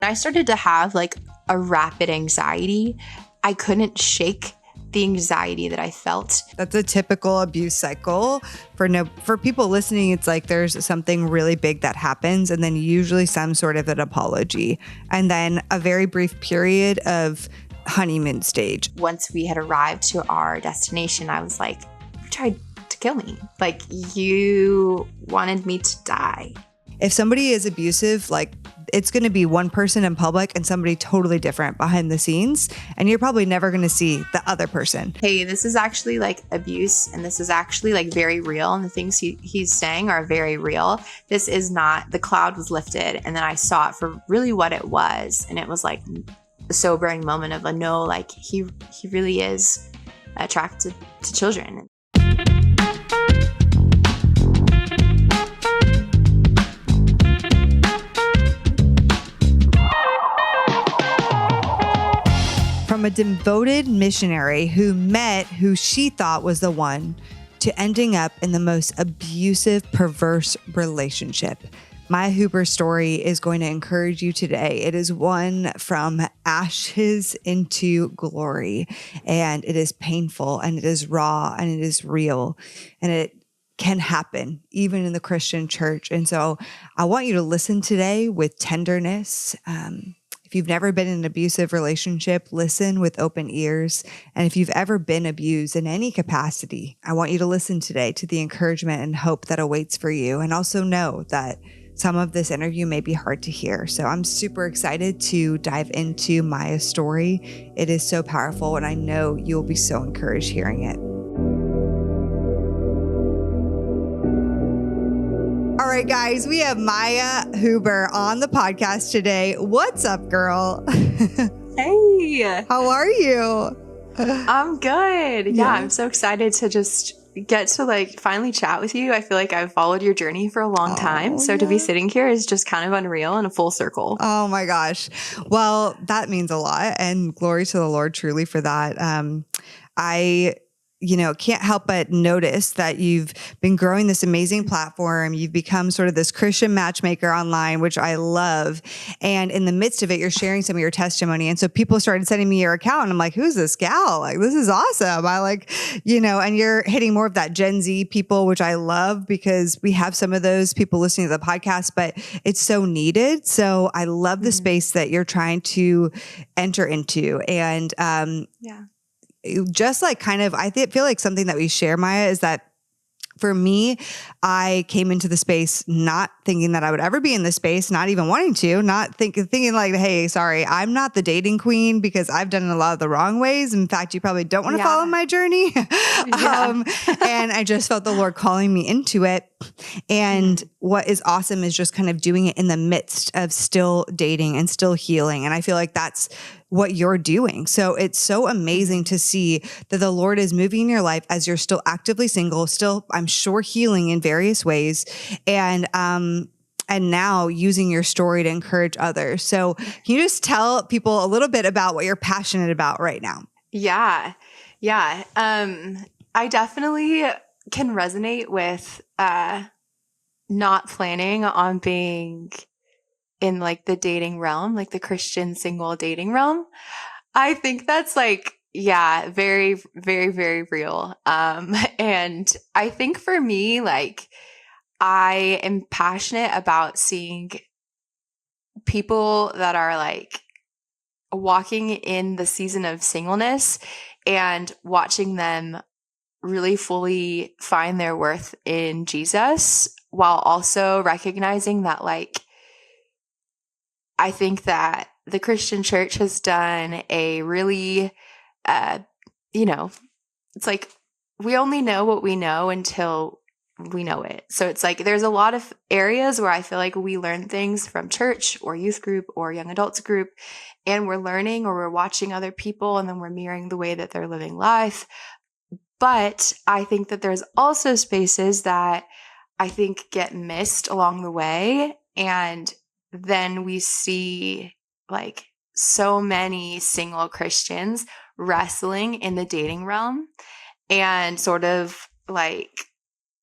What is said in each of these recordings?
I started to have like a rapid anxiety, I couldn't shake the anxiety that I felt. That's a typical abuse cycle. For people listening, it's like there's something really big that happens, and then usually some sort of an apology, and then a very brief period of honeymoon stage. Once we had arrived to our destination, I was like, you tried to kill me. Like, you wanted me to die. If somebody is abusive, like, it's going to be one person in public and somebody totally different behind the scenes. And you're probably never going to see the other person. Hey, this is actually like abuse, and this is actually like very real. And the things he's saying are very real. This is not, the cloud was lifted. And then I saw it for really what it was. And it was like a sobering moment of no, like he really is attracted to children. From a devoted missionary who met who she thought was the one to ending up in the most abusive, perverse relationship. Miah Huber's story is going to encourage you today. It is one from ashes into glory, and it is painful, and it is raw, and it is real, and it can happen even in the Christian church. And so I want you to listen today with tenderness. If you've never been in an abusive relationship, listen with open ears. And if you've ever been abused in any capacity, I want you to listen today to the encouragement and hope that awaits for you. And also know that some of this interview may be hard to hear. So I'm super excited to dive into Miah's story. It is so powerful, and I know you'll be so encouraged hearing it. All right, guys, we have Miah Huber on the podcast today. What's up, girl? Hey. How are you? I'm good. Yeah, I'm so excited to just get to like finally chat with you. I feel like I've followed your journey for a long time. So to be sitting here is just kind of unreal and a full circle. Oh my gosh. Well, that means a lot, and glory to the Lord truly for that. I can't help but notice that you've been growing this amazing platform. You've become sort of this Christian matchmaker online, which I love. And in the midst of it, you're sharing some of your testimony. And so people started sending me your account, and I'm like, who's this gal? Like, this is awesome. I like, and you're hitting more of that Gen Z people, which I love because we have some of those people listening to the podcast, but it's so needed. So I love the space that you're trying to enter into. And, just like kind of, feel like something that we share, Miah, is that for me, I came into the space not thinking that I would ever be in this space, not even wanting to, not thinking like, hey, sorry, I'm not the dating queen because I've done it a lot of the wrong ways. In fact, you probably don't want to follow my journey. And I just felt the Lord calling me into it. And what is awesome is just kind of doing it in the midst of still dating and still healing. And I feel like that's what you're doing. So it's so amazing to see that the Lord is moving in your life as you're still actively single, still, I'm sure, healing in various ways. And now using your story to encourage others. So can you just tell people a little bit about what you're passionate about right now? Yeah. I definitely can resonate with not planning on being in like the dating realm, like the Christian single dating realm. I think that's like, very, very, very real. And I think for me, like, I am passionate about seeing people that are like walking in the season of singleness and watching them really fully find their worth in Jesus, while also recognizing that, like, I think that the Christian church has done a really, it's like we only know what we know until we know it. So it's like there's a lot of areas where I feel like we learn things from church or youth group or young adults group, and we're learning or we're watching other people and then we're mirroring the way that they're living life. But I think that there's also spaces that I think get missed along the way. And then we see like so many single Christians wrestling in the dating realm and sort of like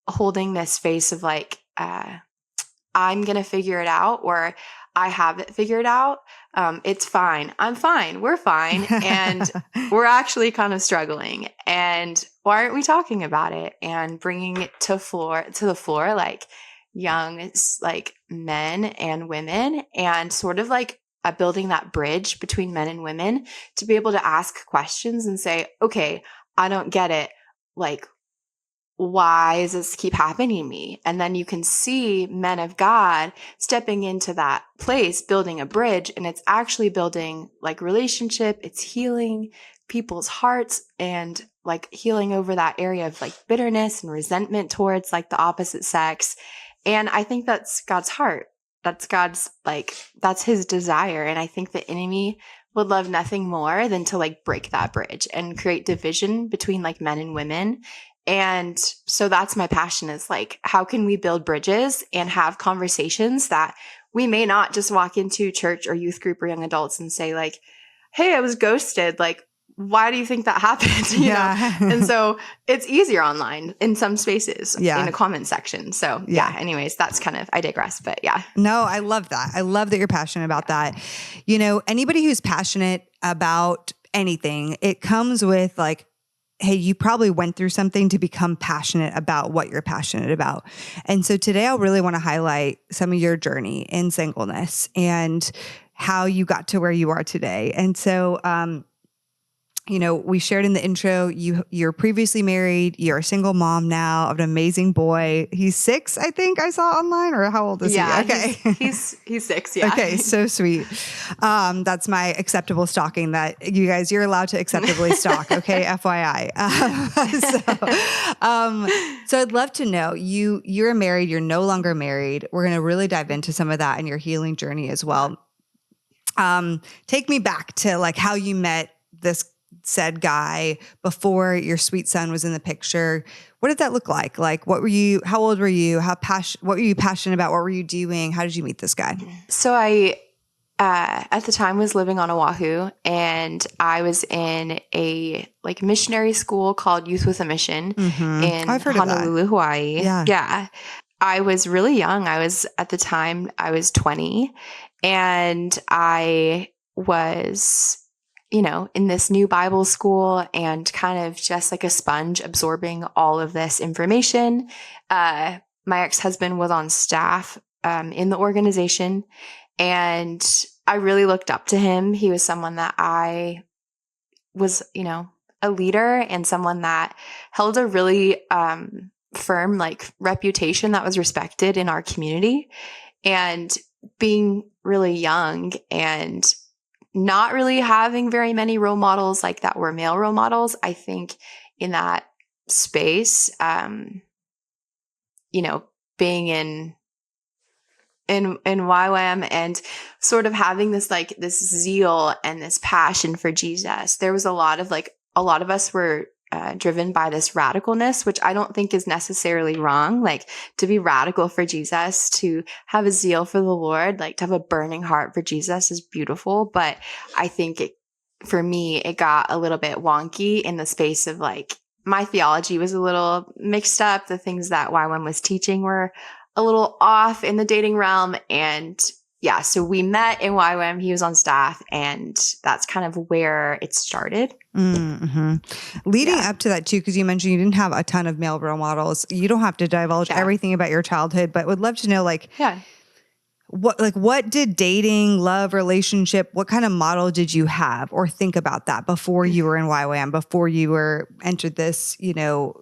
holding this face of like, I'm going to figure it out, or I have it figured out. It's fine. I'm fine. We're fine. And we're actually kind of struggling. And why aren't we talking about it and bringing it to the floor, like young, like men and women, and sort of like building that bridge between men and women to be able to ask questions and say, okay, I don't get it. Like, why does this keep happening to me? And then you can see men of God stepping into that place, building a bridge, and it's actually building like relationship. It's healing people's hearts and like healing over that area of like bitterness and resentment towards like the opposite sex. And I think that's God's heart. That's God's that's his desire. And I think the enemy would love nothing more than to like break that bridge and create division between like men and women. And so that's my passion, is like, how can we build bridges and have conversations that we may not just walk into church or youth group or young adults and say like, hey, I was ghosted. Like, why do you think that happened? You know? And so it's easier online in some spaces in a comment section. So anyways, that's kind of, I digress, but yeah. No, I love that. I love that you're passionate about that. You know, anybody who's passionate about anything, it comes with like, hey, you probably went through something to become passionate about what you're passionate about. And so today I really want to highlight some of your journey in singleness and how you got to where you are today. And so, you know, we shared in the intro, you're previously married, you're a single mom now of an amazing boy. He's 6, I think I saw online, or how old is he? Okay. He's 6. Yeah. Okay. So sweet. That's my acceptable stalking that you guys, you're allowed to acceptably stalk. Okay. FYI. So I'd love to know you're married, you're no longer married. We're going to really dive into some of that in your healing journey as well. Take me back to like how you met this said guy before your sweet son was in the picture. What did that look like? Like, how old were you? What were you passionate about? What were you doing? How did you meet this guy? So I, at the time was living on Oahu, and I was in a like missionary school called Youth with a Mission in Honolulu, Hawaii. Yeah. I was really young. At the time I was 20, and I was, you know, in this new Bible school and kind of just like a sponge absorbing all of this information. My ex-husband was on staff in the organization, and I really looked up to him. He was someone that I was, you know, a leader and someone that held a really firm like reputation that was respected in our community. And being really young and not really having very many role models like that were male role models, I think in that space, you know, being in YWAM and sort of having this zeal and this passion for Jesus, there was a lot of us were driven by this radicalness, which I don't think is necessarily wrong. Like, to be radical for Jesus, to have a zeal for the Lord, like to have a burning heart for Jesus is beautiful. But I think for me, it got a little bit wonky in the space of like, my theology was a little mixed up. The things that YWAM was teaching were a little off in the dating realm. And yeah, so we met in YWAM. He was on staff, and that's kind of where it started. Mm-hmm. Leading up to that too, because you mentioned you didn't have a ton of male role models. You don't have to divulge everything about your childhood, but would love to know what did dating, love, relationship, what kind of model did you have or think about that before you were in YWAM, before you entered this, you know,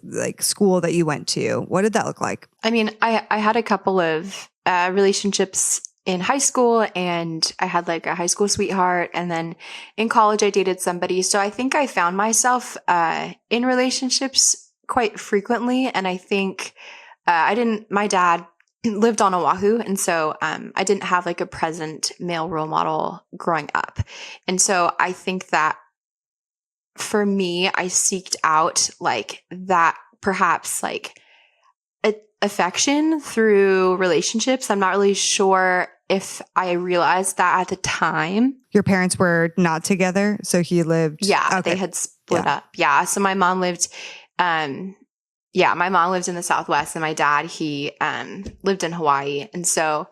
like school that you went to? What did that look like? I mean, I had a couple of relationships in high school, and I had like a high school sweetheart. And then in college, I dated somebody. So I think I found myself in relationships quite frequently. And I think my dad lived on Oahu. And so I didn't have like a present male role model growing up. And so I think that for me, I seeked out like that, perhaps like affection through relationships. I'm not really sure if I realized that at the time. Your parents were not together, so he lived. Yeah, they had split up. Yeah, so my mom lived. My mom lived in the Southwest, and my dad he lived in Hawaii, and so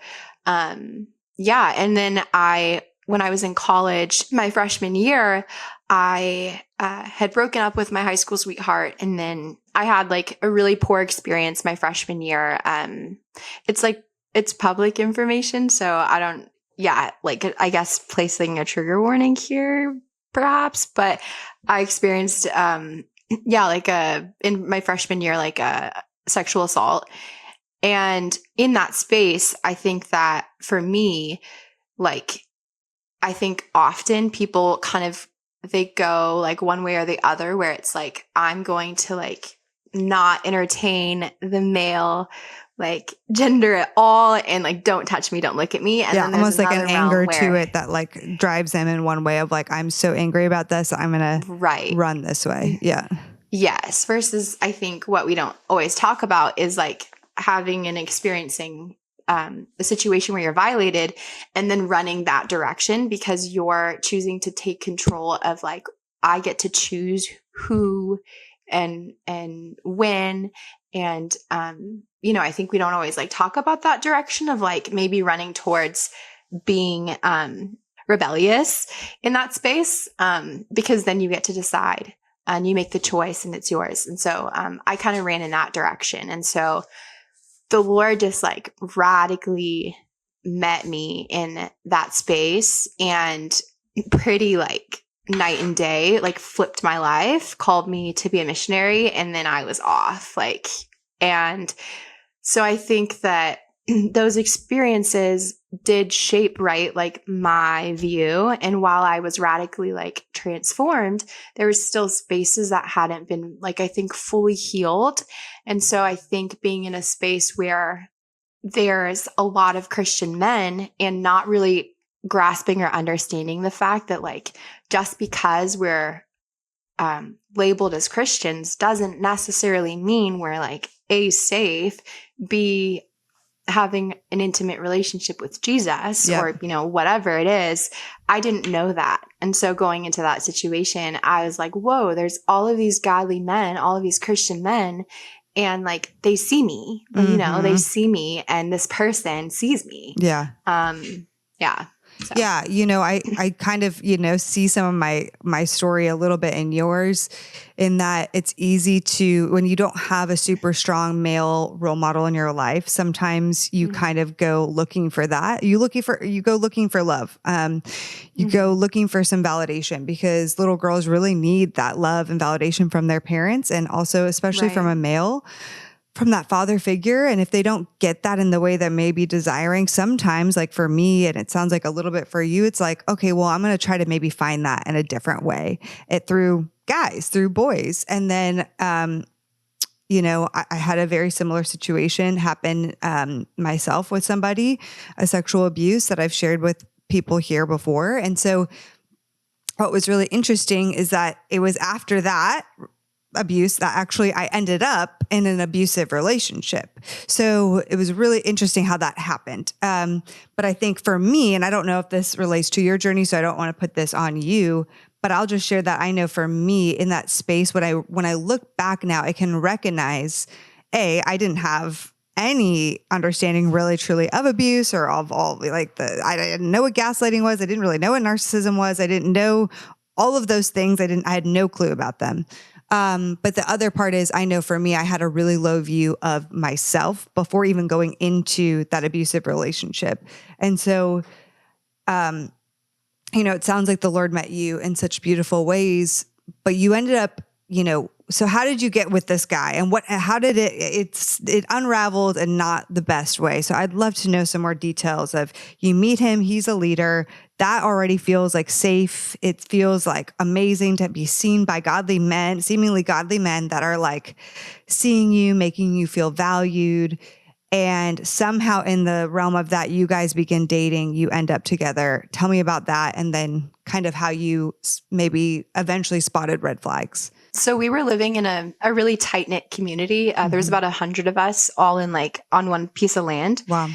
and then I when I was in college, my freshman year, I had broken up with my high school sweetheart, and then I had like a really poor experience my freshman year. It's public information, so I guess placing a trigger warning here, perhaps, but I experienced, in my freshman year, like a sexual assault. And in that space, I think that for me, like, I think often people kind of, they go like one way or the other, where it's like, I'm going to like not entertain the male like gender at all, and like, don't touch me, don't look at me. And then there's almost like an anger to where, it that like drives them in one way of like, I'm so angry about this, I'm going to run this way. Yeah. Yes. Versus I think what we don't always talk about is like having and experiencing a situation where you're violated and then running that direction because you're choosing to take control of like, I get to choose who and when. And, I think we don't always like talk about that direction of like maybe running towards being rebellious in that space, because then you get to decide and you make the choice and it's yours. And so I kind of ran in that direction. And so the Lord just like radically met me in that space and pretty like night and day, like flipped my life, called me to be a missionary. And then I was off and so I think that those experiences did shape, right, like my view. And while I was radically like transformed, there was still spaces that hadn't been like, I think, fully healed. And so I think being in a space where there's a lot of Christian men and not really grasping or understanding the fact that like, just because we're labeled as Christians doesn't necessarily mean we're like A, safe, B, having an intimate relationship with Jesus or, whatever it is. I didn't know that. And so going into that situation, I was like, whoa, there's all of these godly men, all of these Christian men, and like, they see me, they see me and this person sees me. Yeah. Yeah. So. Yeah. I kind of, see some of my story a little bit in yours in that it's easy to, when you don't have a super strong male role model in your life, sometimes you kind of go looking for that. You go looking for love. You go looking for some validation because little girls really need that love and validation from their parents. And also, especially from a male, from that father figure. And if they don't get that in the way that may be desiring, sometimes like for me, and it sounds like a little bit for you, it's like, okay, well, I'm going to try to maybe find that in a different way, through guys, through boys. And then, I had a very similar situation happen myself with somebody, a sexual abuse that I've shared with people here before. And so what was really interesting is that it was after that abuse that actually I ended up in an abusive relationship. So it was really interesting how that happened. But I think for me, and I don't know if this relates to your journey, so I don't want to put this on you, but I'll just share that I know for me in that space, when I look back now, I can recognize, I didn't have any understanding really truly of abuse or of all I didn't know what gaslighting was. I didn't really know what narcissism was. I didn't know all of those things. I had no clue about them. But the other part is I know for me, I had a really low view of myself before even going into that abusive relationship. And so, it sounds like the Lord met you in such beautiful ways, but you ended up, so how did you get with this guy and how did it unraveled in not the best way. So I'd love to know some more details of you meet him. He's a leader. That already feels like safe. It feels like amazing to be seen by godly men, seemingly godly men that are like seeing you, making you feel valued. And somehow in the realm of that, you guys begin dating, you end up together. Tell me about that. And then kind of how you maybe eventually spotted red flags. So we were living in a really tight-knit community. There was about 100 of us all in on one piece of land. Wow.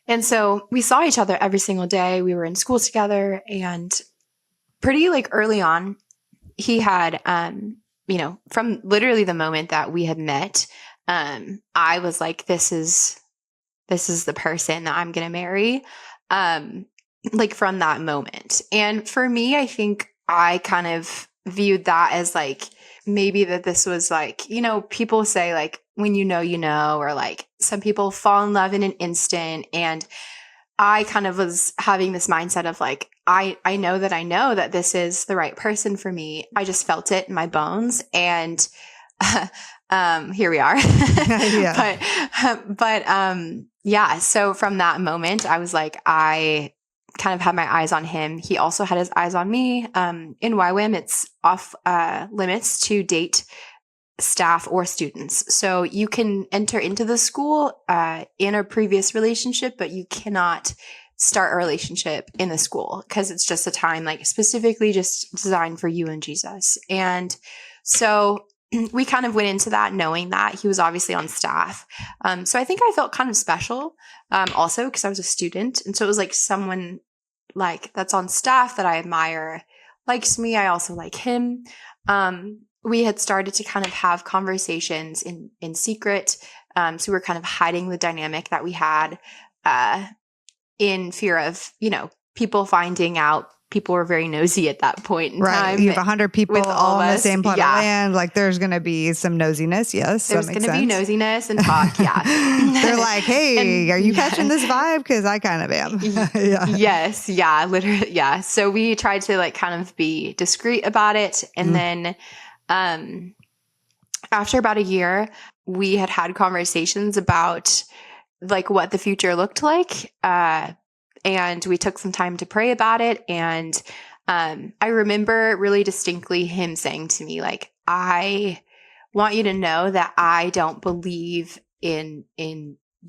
And so we saw each other every single day. We were in school together, and pretty early on, he had, from literally the moment that we had met, I was like, this is the person that I'm going to marry. like from that moment. And for me, I think I kind of viewed that as like, maybe that this was like, you know, people say like, when you know, or like some people fall in love in an instant. And I kind of was having this mindset of like, I know that this is the right person for me. I just felt it in my bones. And here we are. Yeah. Yeah. So from that moment, I was like, I kind of had my eyes on him. He also had his eyes on me. In YWAM, it's off limits to date staff or students. So you can enter into the school in a previous relationship, but you cannot start a relationship in the school because it's just a time like specifically just designed for you and Jesus. And so we kind of went into that knowing that he was obviously on staff. So I think I felt kind of special also because I was a student. And so it was like someone like that's on staff that I admire likes me. I also like him. We had started to kind of have conversations in secret. So we were kind of hiding the dynamic that we had in fear of, you know, people finding out. People were very nosy at that point in time. You have 100 people all on the same plot of Yeah. land. Like there's going to be some nosiness. Yes. There's going to be nosiness and talk. Yeah. They're like, hey, are you catching this vibe? Because I kind of am. Yeah. Yes. Yeah. Literally. Yeah. So we tried to like kind of be discreet about it. And then after about a year, we had conversations about like what the future looked like. And we took some time to pray about it. And I remember really distinctly him saying to me, like, I want you to know that I don't believe in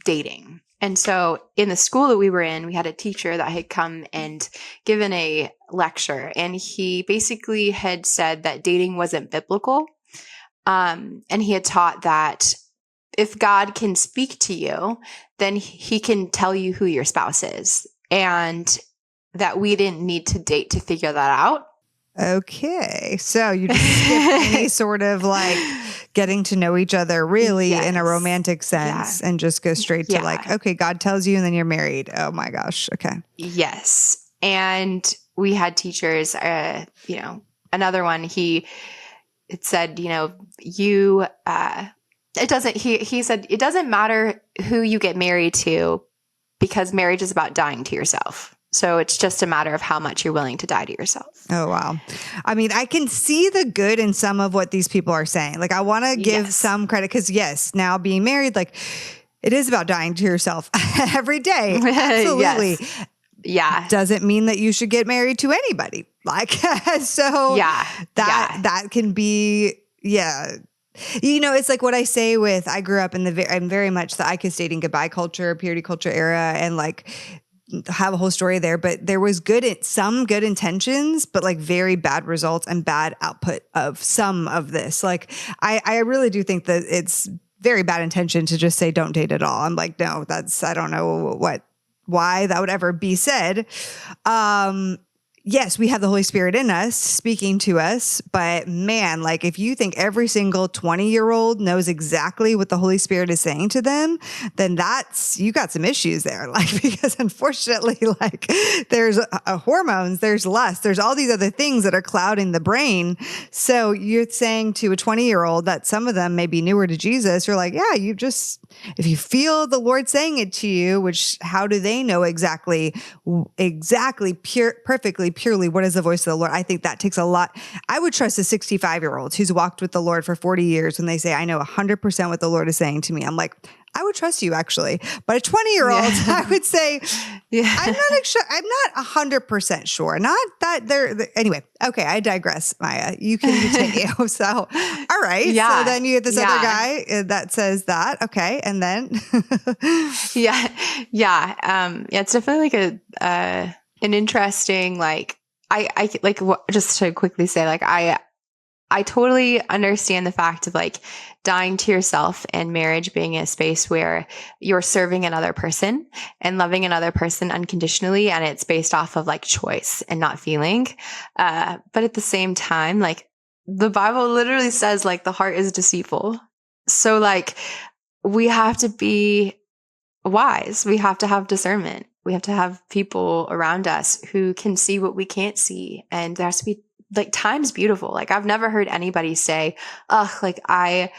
dating. And so in the school that we were in, we had a teacher that had come and given a lecture. And he basically had said that dating wasn't biblical. And he had taught that if God can speak to you, then he can tell you who your spouse is. And that we didn't need to date to figure that out. Okay. So you just skip any sort of like getting to know each other really in a romantic sense and just go straight to like, okay, God tells you and then you're married. Oh my gosh. Okay. Yes. And we had teachers, you know, another one, it said, you know, he said, it doesn't matter who you get married to, because marriage is about dying to yourself. So it's just a matter of how much you're willing to die to yourself. Oh, wow. I mean, I can see the good in some of what these people are saying. Like, I want to give some credit because, yes, now being married, like, it is about dying to yourself every day. Absolutely. Yes. Yeah. Doesn't mean that you should get married to anybody. Like, so that can be, You know, it's like what I say with, I grew up I'm very much the I kissed dating goodbye culture, purity culture era, and like have a whole story there, but there was some good intentions, but like very bad results and bad output of some of this. Like, I really do think that it's very bad intention to just say, don't date at all. I'm like, no, I don't know why that would ever be said. Yes, we have the Holy Spirit in us speaking to us, but man, like if you think every single 20-year-old knows exactly what the Holy Spirit is saying to them, then you got some issues there. Like, because unfortunately, like there's hormones, there's lust, there's all these other things that are clouding the brain. So you're saying to a 20-year-old that some of them may be newer to Jesus, you're like, yeah, if you feel the Lord saying it to you, which how do they know exactly purely what is the voice of the Lord? I think that takes a lot. I would trust a 65-year-old who's walked with the Lord for 40 years when they say, I know 100% what the Lord is saying to me. I'm like, I would trust you actually. But a 20-year-old, I would say, I'm not sure. I'm not 100% sure. Not that anyway. Okay. I digress, Miah. You can continue. So, all right. Yeah. So then you get this other guy that says that. Okay. And then. Yeah. It's definitely like an interesting, like, I like just to quickly say, like, I totally understand the fact of like dying to yourself and marriage being a space where you're serving another person and loving another person unconditionally. And it's based off of like choice and not feeling. But at the same time, like the Bible literally says like the heart is deceitful. So like we have to be wise. We have to have discernment. we have to have people around us who can see what we can't see. And there has to be like time's beautiful. Like I've never heard anybody say, "Ugh, like I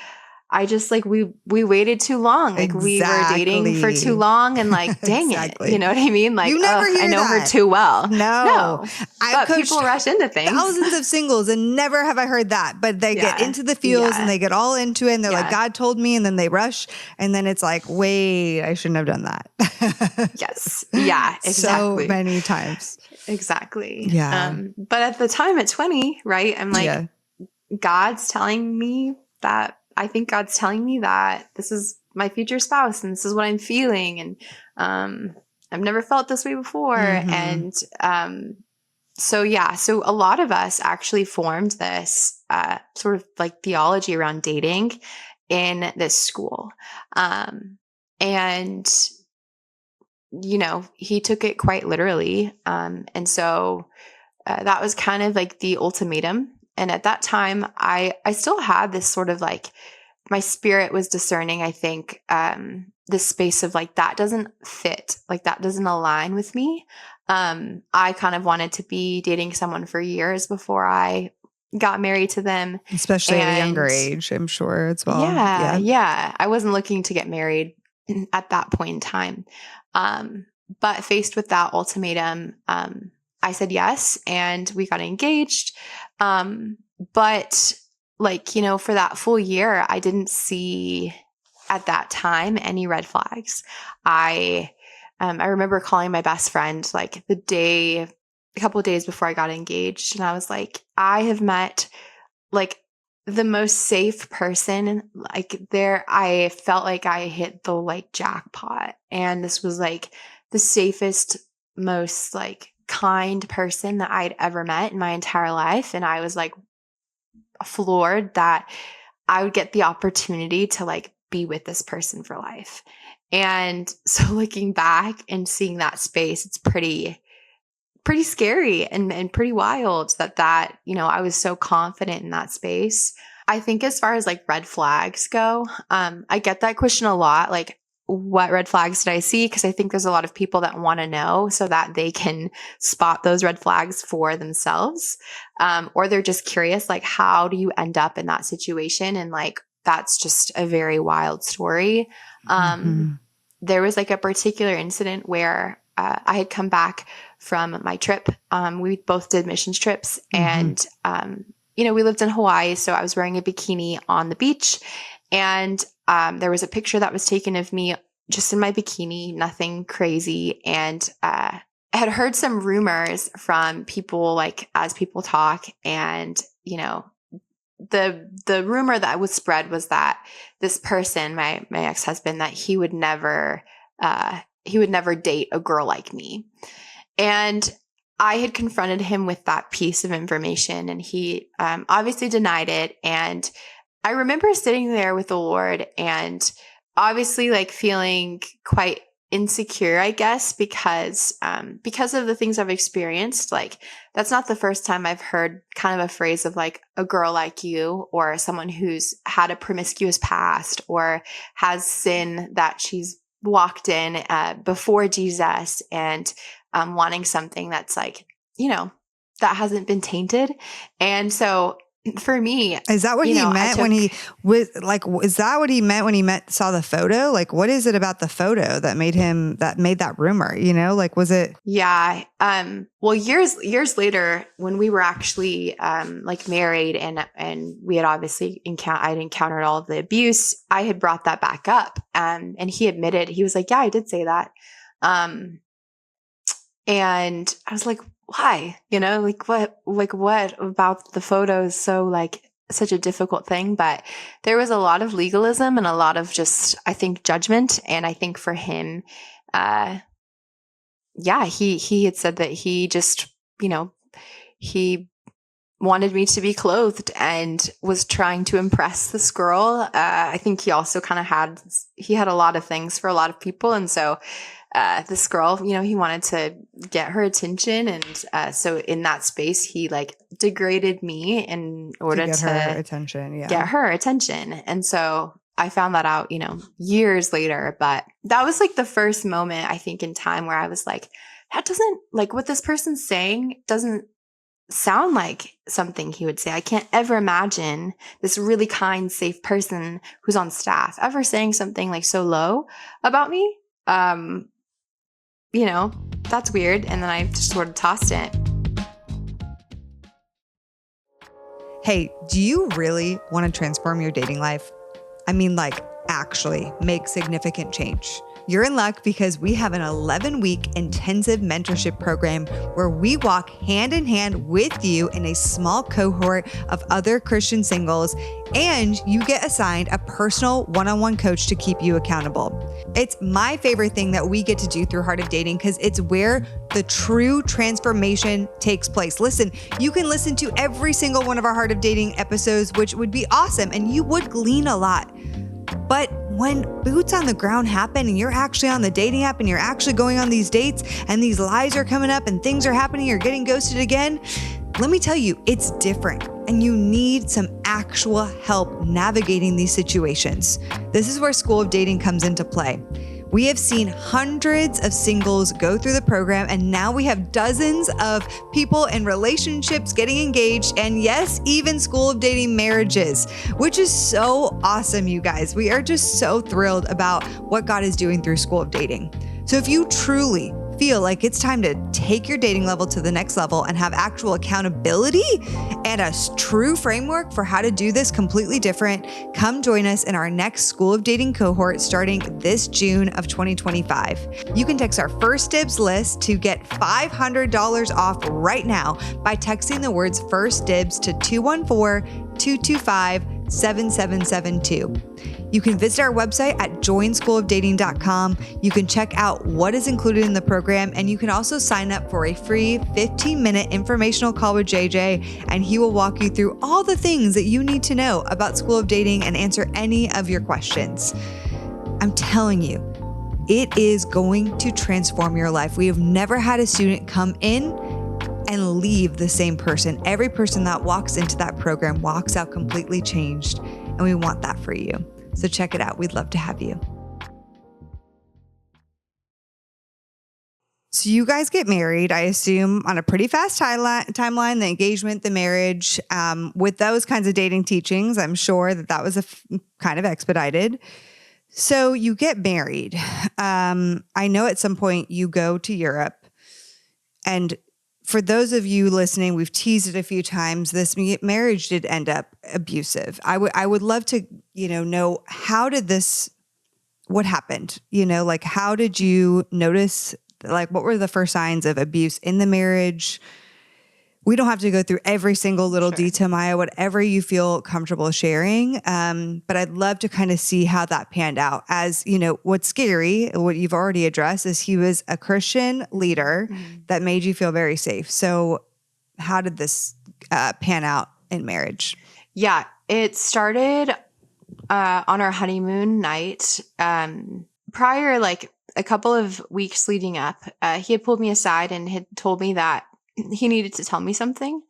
just like we waited too long. Like we were dating for too long and like dang Exactly. it." You know what I mean? Like You never hear I know that. her too well. No. I've But people rush into things. thousands of singles and never have I heard that. But they get into the feels and they get all into it and they're like, God told me, and then they rush and then it's like, wait, I shouldn't have done that. Yes. Yeah, exactly. So many times. Exactly. Yeah. But at the time at 20, right? I'm like, God's telling me that I think God's telling me that this is my future spouse and this is what I'm feeling. And I've never felt this way before. And so a lot of us actually formed this sort of like theology around dating in this school. And, you know, he took it quite literally. And so that was kind of like the ultimatum. And at that time, I still had this sort of like, my spirit was discerning, I think, this space of like, that doesn't fit, like that doesn't align with me. I kind of wanted to be dating someone for years before I got married to them. Especially at a younger age, I'm sure as well. Yeah. I wasn't looking to get married at that point in time. But faced with that ultimatum, I said yes, and we got engaged. But like, you know, for that full year, I didn't see at that time any red flags. I remember calling my best friend like a couple of days before I got engaged. And I was like, I have met like the most safe person. Like I felt like I hit the like jackpot. And this was like the safest, most like kind person that I'd ever met in my entire life. And I was like floored that I would get the opportunity to like be with this person for life. And so looking back and seeing that space, it's pretty scary and pretty wild that, you know, I was so confident in that space. I think as far as like red flags go, I get that question a lot. Like, what red flags did I see? Because I think there's a lot of people that want to know so that they can spot those red flags for themselves. Or they're just curious, like, how do you end up in that situation? And like, that's just a very wild story. There was like a particular incident where I had come back from my trip. We both did missions trips and, you know, we lived in Hawaii. So I was wearing a bikini on the beach and there was a picture that was taken of me just in my bikini, nothing crazy. And I had heard some rumors from people, like as people talk, and you know, the rumor that was spread was that this person, my ex-husband, that he would never date a girl like me. And I had confronted him with that piece of information, and he obviously denied it. And I remember sitting there with the Lord and obviously like feeling quite insecure, I guess, because of the things I've experienced. Like, that's not the first time I've heard kind of a phrase of like a girl like you, or someone who's had a promiscuous past or has sin that she's walked in before Jesus, and wanting something that's like, you know, that hasn't been tainted. And so for me, is that what he meant when he was like, is that what he meant when he saw the photo? Like, what is it about the photo that made that rumor, you know, like, was it? Yeah. Well, years later when we were actually, like married and we had obviously I'd encountered all of the abuse, I had brought that back up. And he admitted, he was like, yeah, I did say that. And I was like, why? You know, like what about the photos? So like such a difficult thing, but there was a lot of legalism and a lot of just, I think, judgment. And I think for him, he had said that he just, you know, he wanted me to be clothed and was trying to impress this girl. I think he also kind of had a lot of things for a lot of people. And so this girl, you know, he wanted to get her attention. And so in that space, he like degraded me in order to get her attention. Yeah. Get her attention. And so I found that out, years later. But that was like the first moment, I think, in time where I was like, that doesn't, like, what this person's saying doesn't sound like something he would say. I can't ever imagine this really kind, safe person who's on staff ever saying something like so low about me. That's weird. And then I just sort of tossed it. Hey, do you really want to transform your dating life? I mean, like, actually make significant change. You're in luck because we have an 11-week intensive mentorship program where we walk hand in hand with you in a small cohort of other Christian singles, and you get assigned a personal one-on-one coach to keep you accountable. It's my favorite thing that we get to do through Heart of Dating because it's where the true transformation takes place. Listen, you can listen to every single one of our Heart of Dating episodes, which would be awesome, and you would glean a lot. But when boots on the ground happen and you're actually on the dating app and you're actually going on these dates and these lies are coming up and things are happening, you're getting ghosted again, let me tell you, it's different and you need some actual help navigating these situations. This is where School of Dating comes into play. We have seen hundreds of singles go through the program, and now we have dozens of people in relationships getting engaged, and yes, even School of Dating marriages, which is so awesome, you guys. We are just so thrilled about what God is doing through School of Dating. So if you truly feel like it's time to take your dating level to the next level and have actual accountability and a true framework for how to do this completely different, come join us in our next School of Dating cohort starting this June of 2025. You can text our First Dibs list to get $500 off right now by texting the words First Dibs to 214-225-7772. You can visit our website at joinschoolofdating.com. You can check out what is included in the program, and you can also sign up for a free 15-minute informational call with JJ, and he will walk you through all the things that you need to know about School of Dating and answer any of your questions. I'm telling you, it is going to transform your life. We have never had a student come in and leave the same person. Every person that walks into that program walks out completely changed, and we want that for you. So check it out. We'd love to have you. So you guys get married, I assume, on a pretty fast timeline, the engagement, the marriage. With those kinds of dating teachings, I'm sure that was kind of expedited. So you get married. I know at some point you go to Europe. And for those of you listening, we've teased it a few times. This marriage did end up abusive. I would love to, know what happened? How did you notice, what were the first signs of abuse in the marriage? We don't have to go through every single little detail, Miah, whatever you feel comfortable sharing. But I'd love to kind of see how that panned out. As what's scary, what you've already addressed, is he was a Christian leader that made you feel very safe. So how did this pan out in marriage? Yeah, it started on our honeymoon night. Prior, a couple of weeks leading up, he had pulled me aside and had told me that he needed to tell me something.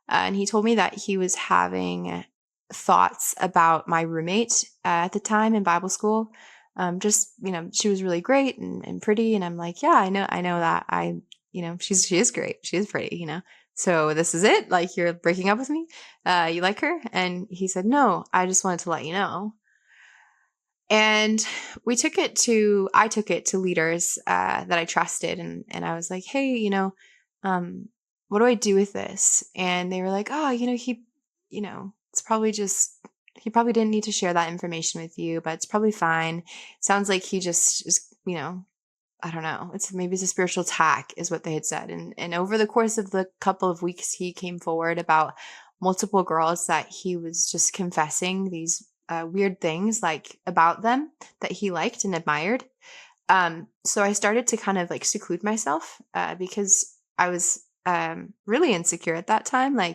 And he told me that he was having thoughts about my roommate at the time in Bible school. She was really great and pretty. And I'm like, yeah, I know that. She is great. She is pretty, So this is it? You're breaking up with me? You like her? And he said, no, I just wanted to let you know. And I took it to leaders that I trusted. And I was like, hey, what do I do with this? And they were like, oh, it's probably he probably didn't need to share that information with you, but it's probably fine. Sounds like he just is, I don't know. Maybe it's a spiritual attack is what they had said. And over the course of the couple of weeks, he came forward about multiple girls that he was just confessing these weird things about them that he liked and admired. So I started to kind of seclude myself because I was really insecure at that time. I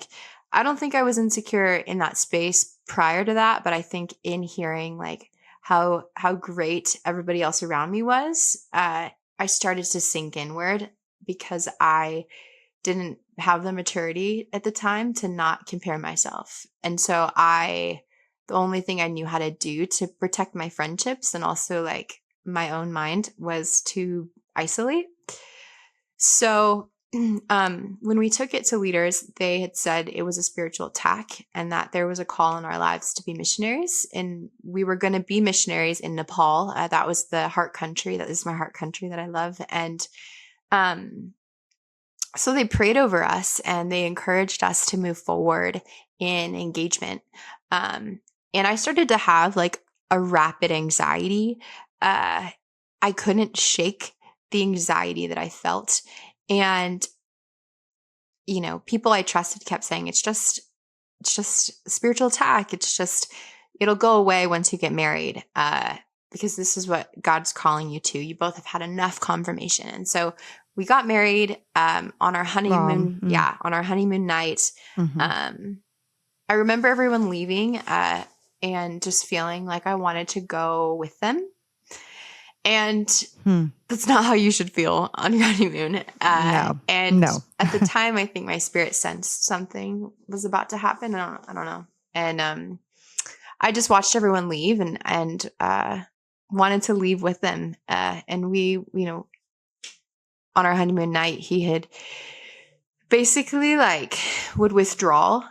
don't think I was insecure in that space prior to that, but I think in hearing how great everybody else around me was, I started to sink inward because I didn't have the maturity at the time to not compare myself. And so I the only thing I knew how to do to protect my friendships and also like my own mind was to isolate. So when we took it to leaders, they had said it was a spiritual attack and that there was a call in our lives to be missionaries. And we were going to be missionaries in Nepal. That was the heart country. That is my heart country that I love. And so they prayed over us and they encouraged us to move forward in engagement. And I started to have like a rapid anxiety. I couldn't shake the anxiety that I felt. And, you know, people I trusted kept saying, it's just a spiritual attack. It'll go away once you get married, because this is what God's calling you to. You both have had enough confirmation. And so we got married, on our honeymoon. Yeah. On our honeymoon night. I remember everyone leaving, and just feeling like I wanted to go with them. And that's not how you should feel on your honeymoon. No. At the time, I think my spirit sensed something was about to happen. I don't know. And I just watched everyone leave and wanted to leave with them. And we, you know, on our honeymoon night, he had basically like would withdraw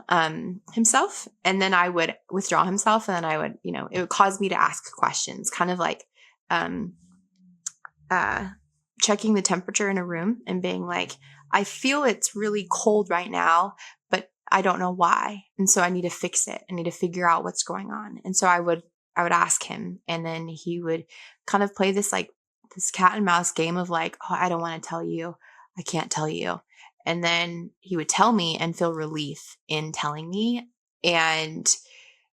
himself, and then I would withdraw himself, and then I would, you know, it would cause me to ask questions, kind of like checking the temperature in a room and being like, I feel it's really cold right now, but I don't know why. And so I need to fix it. I need to figure out what's going on. And so I would ask him, and then he would kind of play this cat and mouse game of like, oh, I don't want to tell you. I can't tell you. And then he would tell me and feel relief in telling me and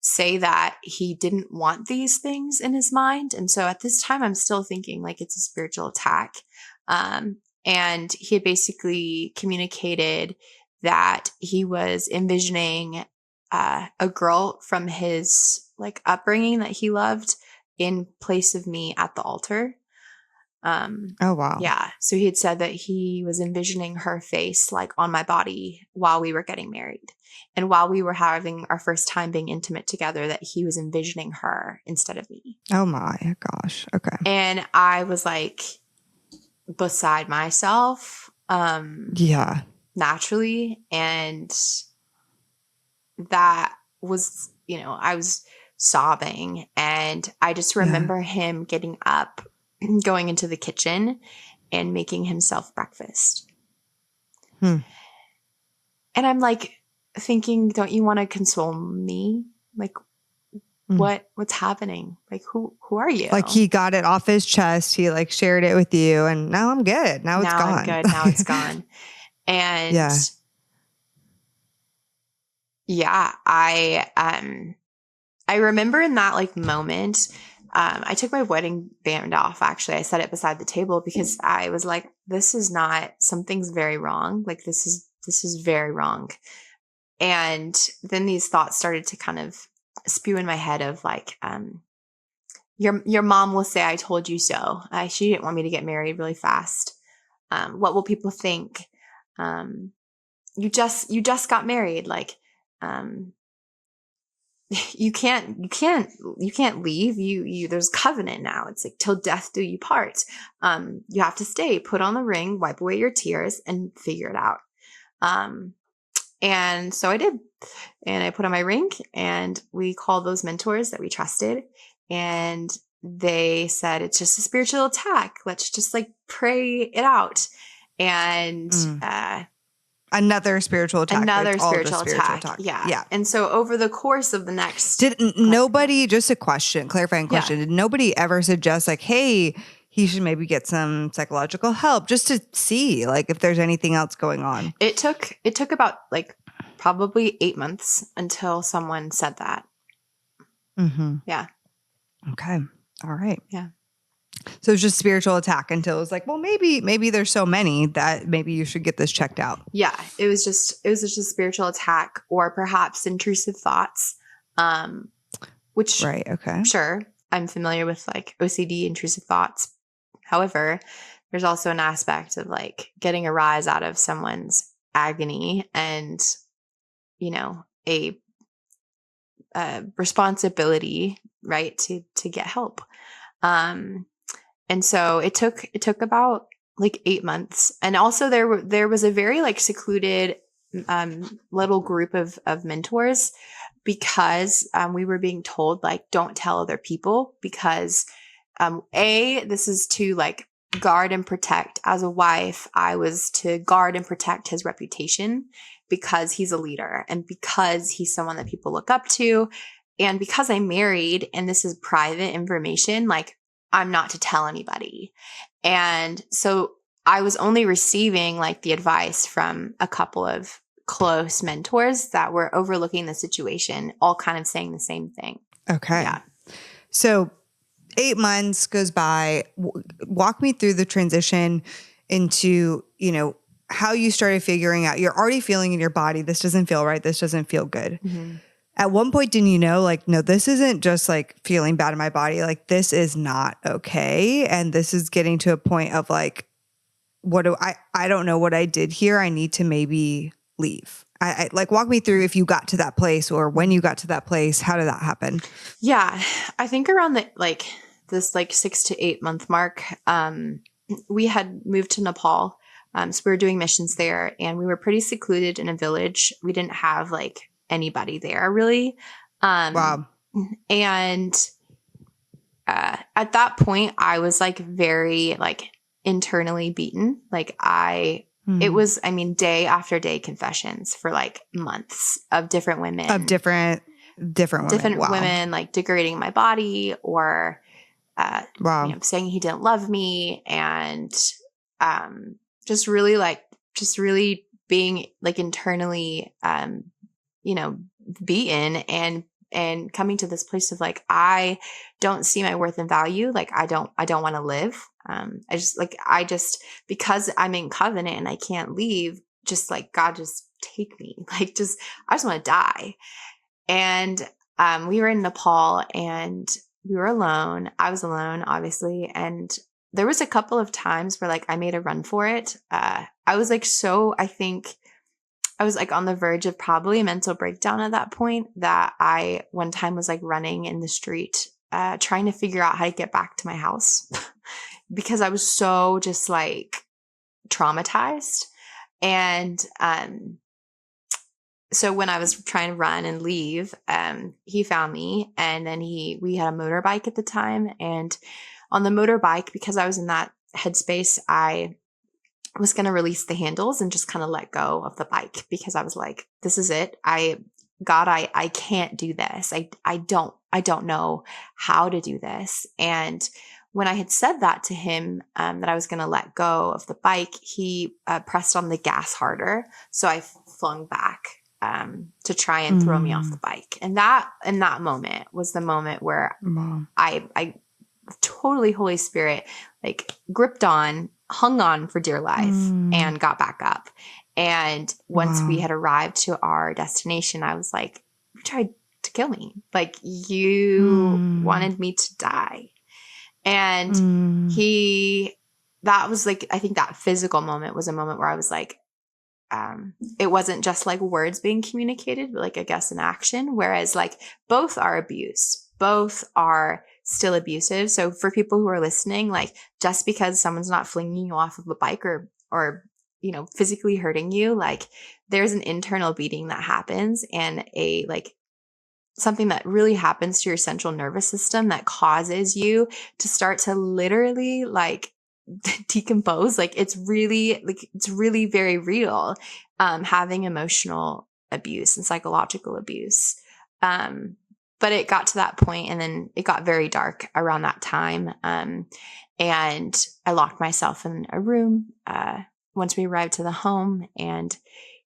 say that he didn't want these things in his mind. And so at this time, I'm still thinking like it's a spiritual attack. And he had basically communicated that he was envisioning a girl from his like upbringing that he loved in place of me at the altar. Oh, wow. Yeah. So he had said that he was envisioning her face like on my body while we were getting married. And while we were having our first time being intimate together, that he was envisioning her instead of me. Oh my gosh. Okay. And I was like beside myself. Yeah. Naturally. And that was, you know, I was sobbing, and I just remember him getting up, going into the kitchen and making himself breakfast. And I'm like thinking, don't you want to console me? Like what's happening? Like who are you? Like he got it off his chest. He like shared it with you, and now I'm good. Now it's gone. I'm good. Now it's gone. And I remember in that like moment, I took my wedding band off. Actually, I set it beside the table because I was like, this is not, something's very wrong. Like this is very wrong. And then these thoughts started to kind of spew in my head of like, your mom will say, I told you so. She didn't want me to get married really fast. What will people think? You just got married. Like, you can't leave. You there's covenant now. It's like till death do you part. You have to stay, put on the ring, wipe away your tears, and figure it out. And so I did. And I put on my ring, and we called those mentors that we trusted, and they said, it's just a spiritual attack. Let's just like pray it out. And another spiritual attack. Another spiritual attack. Yeah. And so over the course of the next... Just a question, clarifying question. Did nobody ever suggest like, hey, he should maybe get some psychological help just to see like if there's anything else going on? It took about like probably 8 months until someone said that. Yeah. Okay. All right. Yeah. So it's just spiritual attack until it was like, well, maybe there's so many that maybe you should get this checked out. Yeah. It was just a spiritual attack, or perhaps intrusive thoughts. Which right. Okay. Sure. I'm familiar with like OCD, intrusive thoughts. However, there's also an aspect of like getting a rise out of someone's agony and, you know, a responsibility, right, to get help. And so it took about like 8 months. And also there was a very like secluded little group of mentors, because we were being told like, don't tell other people, because this is to like guard and protect. As a wife, I was to guard and protect his reputation, because he's a leader and because he's someone that people look up to. And because I'm married and this is private information, like I'm not to tell anybody. And so I was only receiving like the advice from a couple of close mentors that were overlooking the situation, all kind of saying the same thing. Okay. Yeah. So 8 months goes by. Walk me through the transition into, how you started figuring out, you're already feeling in your body, this doesn't feel right, this doesn't feel good. Mm-hmm. At one point, didn't you know, like, no, this isn't just like feeling bad in my body, like this is not okay. And this is getting to a point of like, I don't know what I did here. I need to maybe leave. I like, walk me through if you got to that place, or when you got to that place, how did that happen? Yeah. I think around this 6 to 8 month mark, we had moved to Nepal. So we were doing missions there, and we were pretty secluded in a village. We didn't have like anybody there really. Wow. And at that point I was like very like internally beaten. Like it was, day after day confessions for like months of different women. Of different women. Wow. Women like degrading my body, or saying he didn't love me, and just really being like internally beaten, and coming to this place of like, I don't see my worth and value. Like I don't want to live. Because I'm in covenant and I can't leave, just like, God, just take me. Like, I just want to die. And we were in Nepal, and we were alone. I was alone, obviously. And there was a couple of times where like I made a run for it. I was like, I was like on the verge of probably a mental breakdown at that point, that I one time was like running in the street, trying to figure out how to get back to my house because I was so just like traumatized. And so when I was trying to run and leave, he found me, and then we had a motorbike at the time. And on the motorbike, because I was in that headspace, I was going to release the handles and just kind of let go of the bike, because I was like, this is it. I can't do this. I don't know how to do this. And when I had said that to him, that I was going to let go of the bike, he pressed on the gas harder. So I flung back to try and throw me off the bike. And that moment was the moment where I totally, Holy Spirit, like gripped on, hung on for dear life, and got back up. And once we had arrived to our destination, I was like, you tried to kill me. Like, you wanted me to die. And that was like, I think that physical moment was a moment where I was like, it wasn't just like words being communicated, but like, I guess, an action. Whereas like both are abuse, both are still abusive. So for people who are listening, like, just because someone's not flinging you off of a bike or physically hurting you, like, there's an internal beating that happens, and a like something that really happens to your central nervous system that causes you to start to literally like decompose. Like, it's really very real, having emotional abuse and psychological abuse. But it got to that point, and then it got very dark around that time. And I locked myself in a room once we arrived to the home, and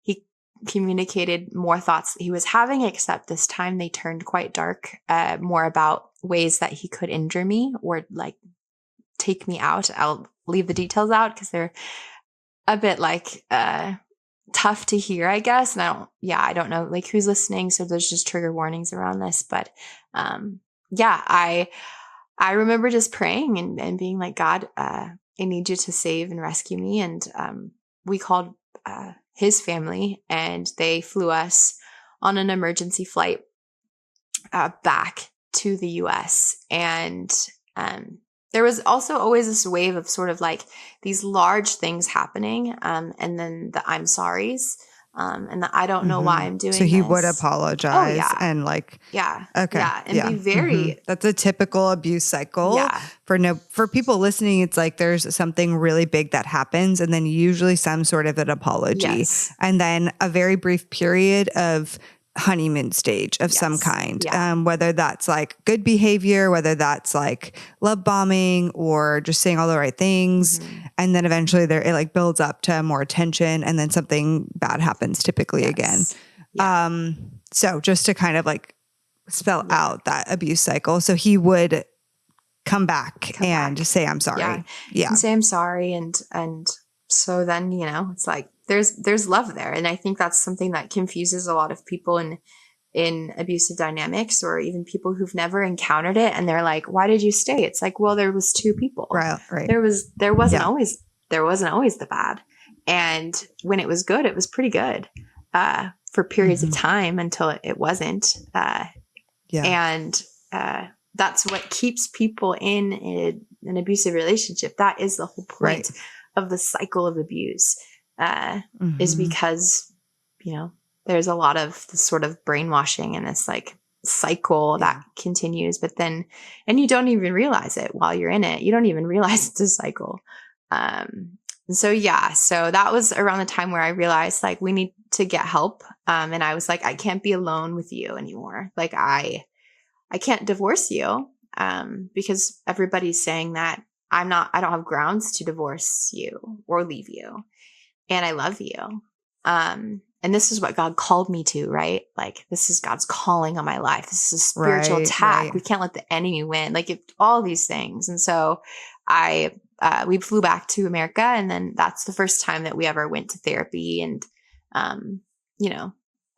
he communicated more thoughts that he was having, except this time they turned quite dark, more about ways that he could injure me or like take me out. I'll leave the details out because they're a bit like tough to hear, I guess. And I don't know like who's listening, so there's just trigger warnings around this. But I remember just praying and being like, God, I need you to save and rescue me. And we called his family, and they flew us on an emergency flight back to the US. And there was also always this wave of sort of like these large things happening, and then the I'm sorries, and the I don't know why I'm doing So he this. would apologize and like, okay. Yeah. And be very, That's a typical abuse cycle. Yeah. For people listening, it's like there's something really big that happens and then usually some sort of an apology. Yes. And then a very brief period of honeymoon stage of some kind, whether that's like good behavior, whether that's like love bombing or just saying all the right things. And then eventually it like builds up to more attention and then something bad happens typically again. So just to kind of like spell out that abuse cycle. So he would come back and say, I'm sorry. Yeah. And say, I'm sorry. And so then, it's like, there's love there. And I think that's something that confuses a lot of people in abusive dynamics, or even people who've never encountered it. And they're like, why did you stay? It's like, well, there was two people. Right. There wasn't always the bad. And when it was good, it was pretty good, for periods of time until it wasn't. And, that's what keeps people in an abusive relationship. That is the whole point of the cycle of abuse. Is because, there's a lot of this sort of brainwashing and this like cycle that continues, and you don't even realize it while you're in it. You don't even realize it's a cycle. So that was around the time where I realized like we need to get help. And I was like, I can't be alone with you anymore. Like I can't divorce you, because everybody's saying that I don't have grounds to divorce you or leave you. And I love you. And this is what God called me to, right? Like this is God's calling on my life. This is a spiritual attack. We can't let the enemy win. Like all these things. And so we flew back to America, and then that's the first time that we ever went to therapy, and, I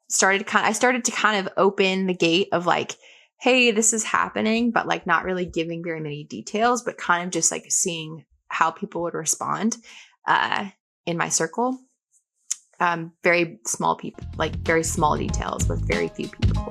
started to kind of open the gate of like, hey, this is happening, but like not really giving very many details, but kind of just like seeing how people would respond, in my circle. Very small people, like very small details with very few people.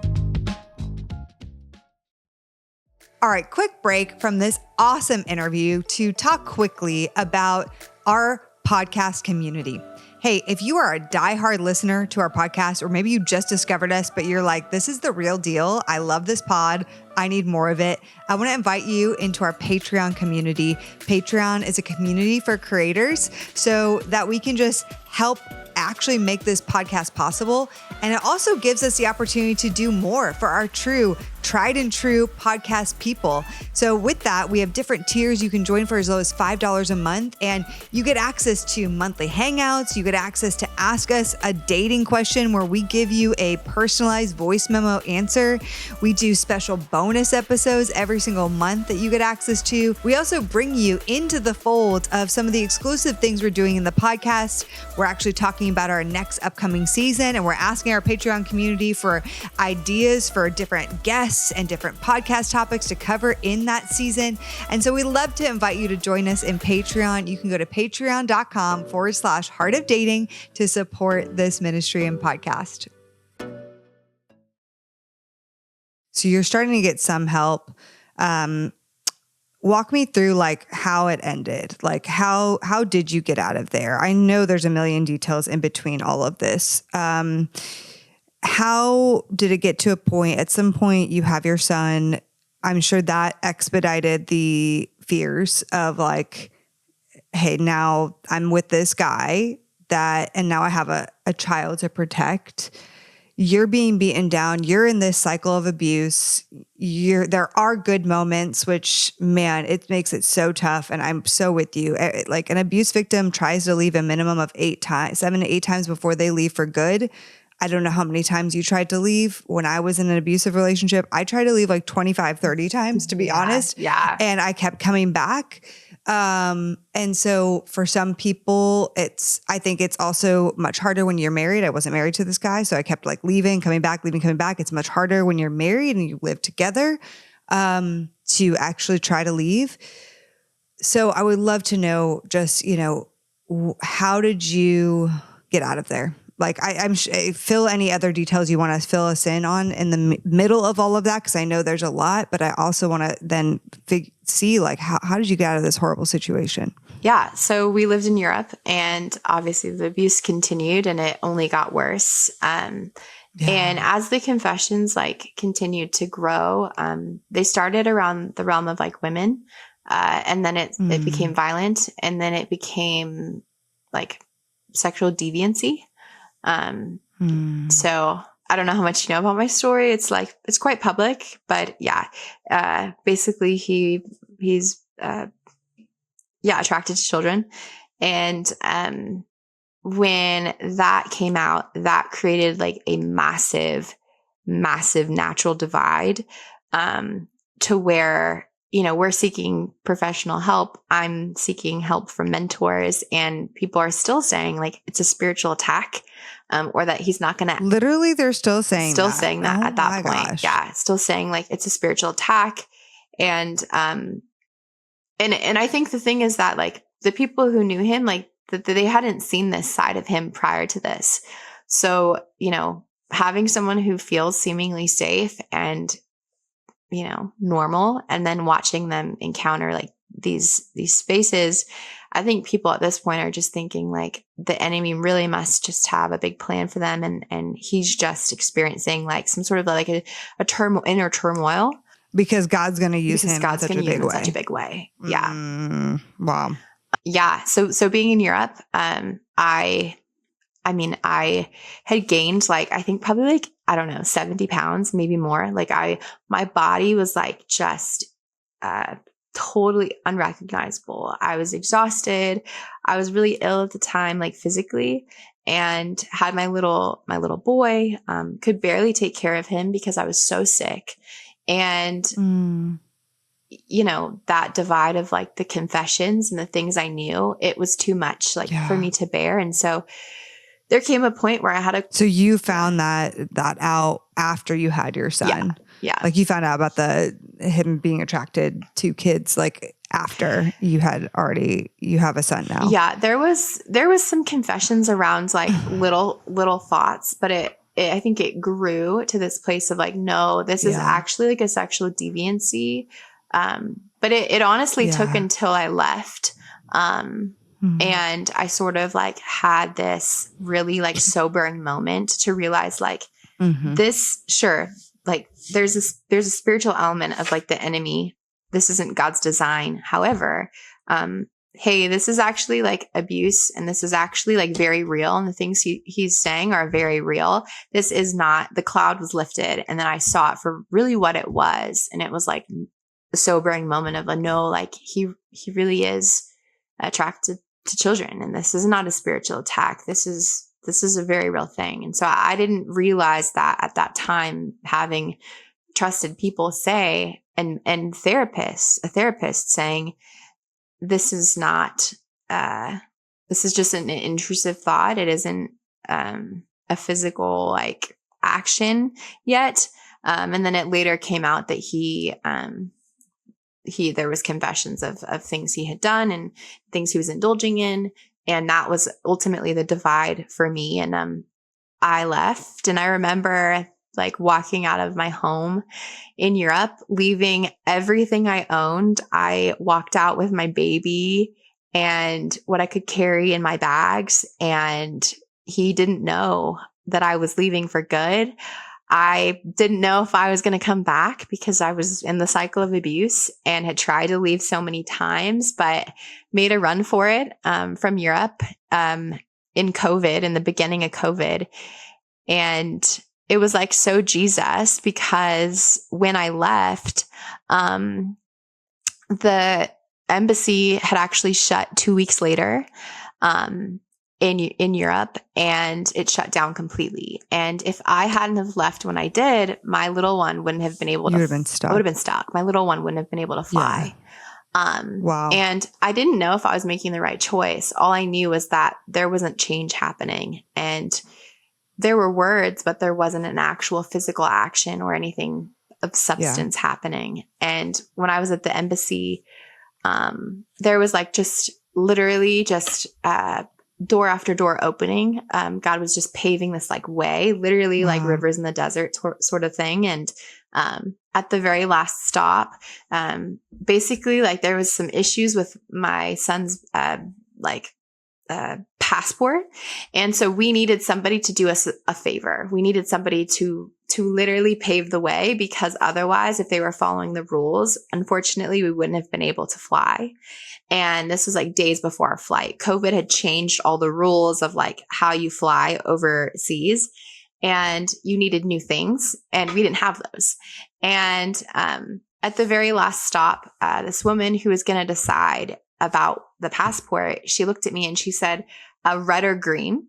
All right, quick break from this awesome interview to talk quickly about our podcast community. Hey, if you are a diehard listener to our podcast, or maybe you just discovered us, but you're like, this is the real deal. I love this pod. I need more of it. I want to invite you into our Patreon community. Patreon is a community for creators so that we can just help actually make this podcast possible. And it also gives us the opportunity to do more for our tried and true podcast people. So with that, we have different tiers you can join for as low as $5 a month. And you get access to monthly hangouts. You get access to ask us a dating question where we give you a personalized voice memo answer. We do special bonus episodes every single month that you get access to. We also bring you into the fold of some of the exclusive things we're doing in the podcast. We're actually talking about our next upcoming season, and we're asking our Patreon community for ideas for different guests and different podcast topics to cover in that season. And so we'd love to invite you to join us in Patreon. You can go to patreon.com/Heart of Dating to support this ministry and podcast. So you're starting to get some help. Walk me through like how it ended. Like how did you get out of there? I know there's a million details in between all of this. How did it get to a point? At some point you have your son. I'm sure that expedited the fears of like, hey, now I'm with this guy and now I have a child to protect. You're being beaten down. You're in this cycle of abuse. There are good moments, which, man, it makes it so tough. And I'm so with you. Like an abuse victim tries to leave a minimum of 7 to 8 times before they leave for good. I don't know how many times you tried to leave. When I was in an abusive relationship, I tried to leave like 25, 30 times, to be honest. Yeah. And I kept coming back. And so for some people, I think it's also much harder when you're married. I wasn't married to this guy, so I kept like leaving, coming back, leaving, coming back. It's much harder when you're married and you live together, to actually try to leave. So I would love to know just, how did you get out of there? like fill any other details you want to fill us in on in the middle of all of that, because I know there's a lot, but I also want to then see like how did you get out of this horrible situation? Yeah. So we lived in Europe, and obviously the abuse continued and it only got worse. And as the confessions like continued to grow, they started around the realm of like women. And then it became violent, and then it became like sexual deviancy. So I don't know how much you know about my story. It's quite public, but yeah, basically he's attracted to children. And, when that came out, that created like a massive, massive natural divide, to where, we're seeking professional help. I'm seeking help from mentors, and people are still saying like it's a spiritual attack, or that he's not going to. Literally, they're still saying that at that point. Gosh. Yeah, still saying like it's a spiritual attack, and I think the thing is that like the people who knew him, like that they hadn't seen this side of him prior to this. So having someone who feels seemingly safe and normal, and then watching them encounter like these spaces, I think people at this point are just thinking like the enemy really must just have a big plan for them, and he's just experiencing like some sort of like a inner turmoil because God's going to use him in such a big way. Yeah. Wow. Yeah. So being in Europe, I had gained like, I think probably like, I don't know, 70 pounds, maybe more. Like my body was like just, totally unrecognizable. I was exhausted. I was really ill at the time, like physically, and had my little boy, could barely take care of him because I was so sick. And, that divide of like the confessions and the things I knew, it was too much like for me to bear. And so there came a point where I had So you found that out after you had your son. Yeah. Like you found out about him being attracted to kids, like after you have a son now. Yeah. There was some confessions around like little thoughts, but I think it grew to this place of like, no, this is actually like a sexual deviancy. But it honestly took until I left. And I sort of like had this really like sobering moment to realize like this, sure, like there's a spiritual element of like the enemy. This isn't God's design. However, hey, this is actually like abuse, and this is actually like very real. And the things he's saying are very real. This is not, the cloud was lifted. And then I saw it for really what it was. And it was like a sobering moment of no, like he really is attracted to children. And this is not a spiritual attack. This is a very real thing. And so I didn't realize that at that time, having trusted people say, and a therapist saying, this is not, this is just an intrusive thought. It isn't, a physical like action yet. And then it later came out that there was confessions of things he had done and things he was indulging in. And that was ultimately the divide for me. And, I left, and I remember like walking out of my home in Europe, leaving everything I owned. I walked out with my baby and what I could carry in my bags. And he didn't know that I was leaving for good. I didn't know if I was going to come back because I was in the cycle of abuse and had tried to leave so many times, but made a run for it, from Europe, in COVID, in the beginning of COVID. And it was like so Jesus, because when I left, the embassy had actually shut 2 weeks later, in Europe, and it shut down completely. And if I hadn't have left when I did, my little one wouldn't have been able to. I would have been stuck. My little one wouldn't have been able to fly. Yeah. Wow. And I didn't know if I was making the right choice. All I knew was that there wasn't change happening, and there were words, but there wasn't an actual physical action or anything of substance happening. And when I was at the embassy, there was like just literally just, door after door opening. God was just paving this like way, literally like Wow. rivers in the desert sort of thing. And at the very last stop, basically like there was some issues with my son's passport. And so we needed somebody to do us a favor. We needed somebody to literally pave the way, because otherwise, if they were following the rules, unfortunately, we wouldn't have been able to fly. And this was like days before our flight. COVID had changed all the rules of like how you fly overseas, and you needed new things, and we didn't have those. And at the very last stop, this woman who was going to decide about the passport, she looked at me and she said, red or green.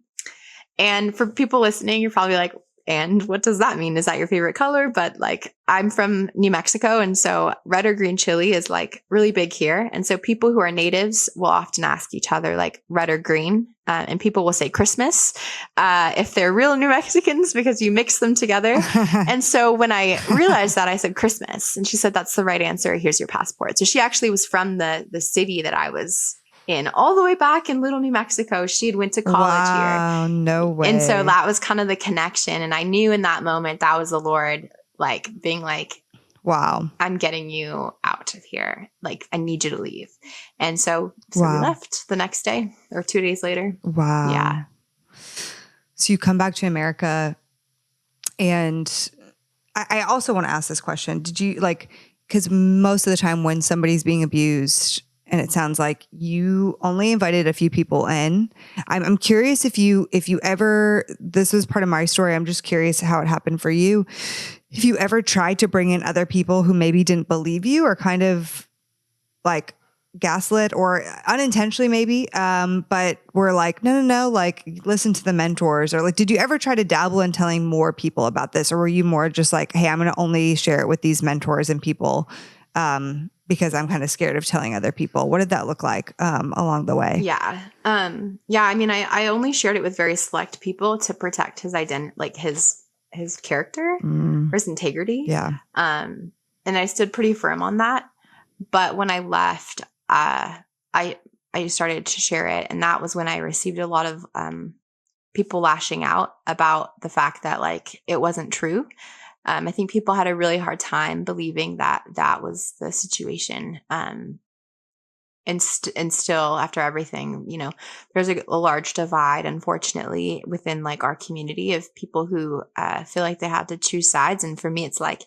And for people listening, you're probably like, and what does that mean? Is that your favorite color? But like, I'm from New Mexico. And so red or green chili is like really big here. And so people who are natives will often ask each other like red or green. And people will say Christmas if they're real New Mexicans, because you mix them together. And so when I realized that, I said Christmas. And she said, that's the right answer. Here's your passport. So she actually was from the city that I was in, all the way back in Little New Mexico. She had went to college here. Wow, no way. And so that was kind of the connection. And I knew in that moment that was the Lord like being like, wow, I'm getting you out of here. Like, I need you to leave. And so Wow. we left the next day or 2 days later. Wow. Yeah. So you come back to America, and I also want to ask this question. Did you because most of the time when somebody's being abused, and it sounds like you only invited a few people in. I'm curious if you ever, this was part of my story. I'm just curious how it happened for you. If you ever tried to bring in other people who maybe didn't believe you, or kind of like gaslit, or unintentionally maybe, but were like, no, like listen to the mentors, or like, did you ever try to dabble in telling more people about this? Or were you more just like, hey, I'm going to only share it with these mentors and people, because I'm kind of scared of telling other people? What did that look like along the way? Yeah. I mean, I only shared it with very select people to protect his identity, like his character or his integrity. Yeah. And I stood pretty firm on that. But when I left, I started to share it. And that was when I received a lot of people lashing out about the fact that like it wasn't true. I think people had a really hard time believing that that was the situation. And still, after everything, there's a large divide, unfortunately, within like our community of people who feel like they have to choose sides. And for me, it's like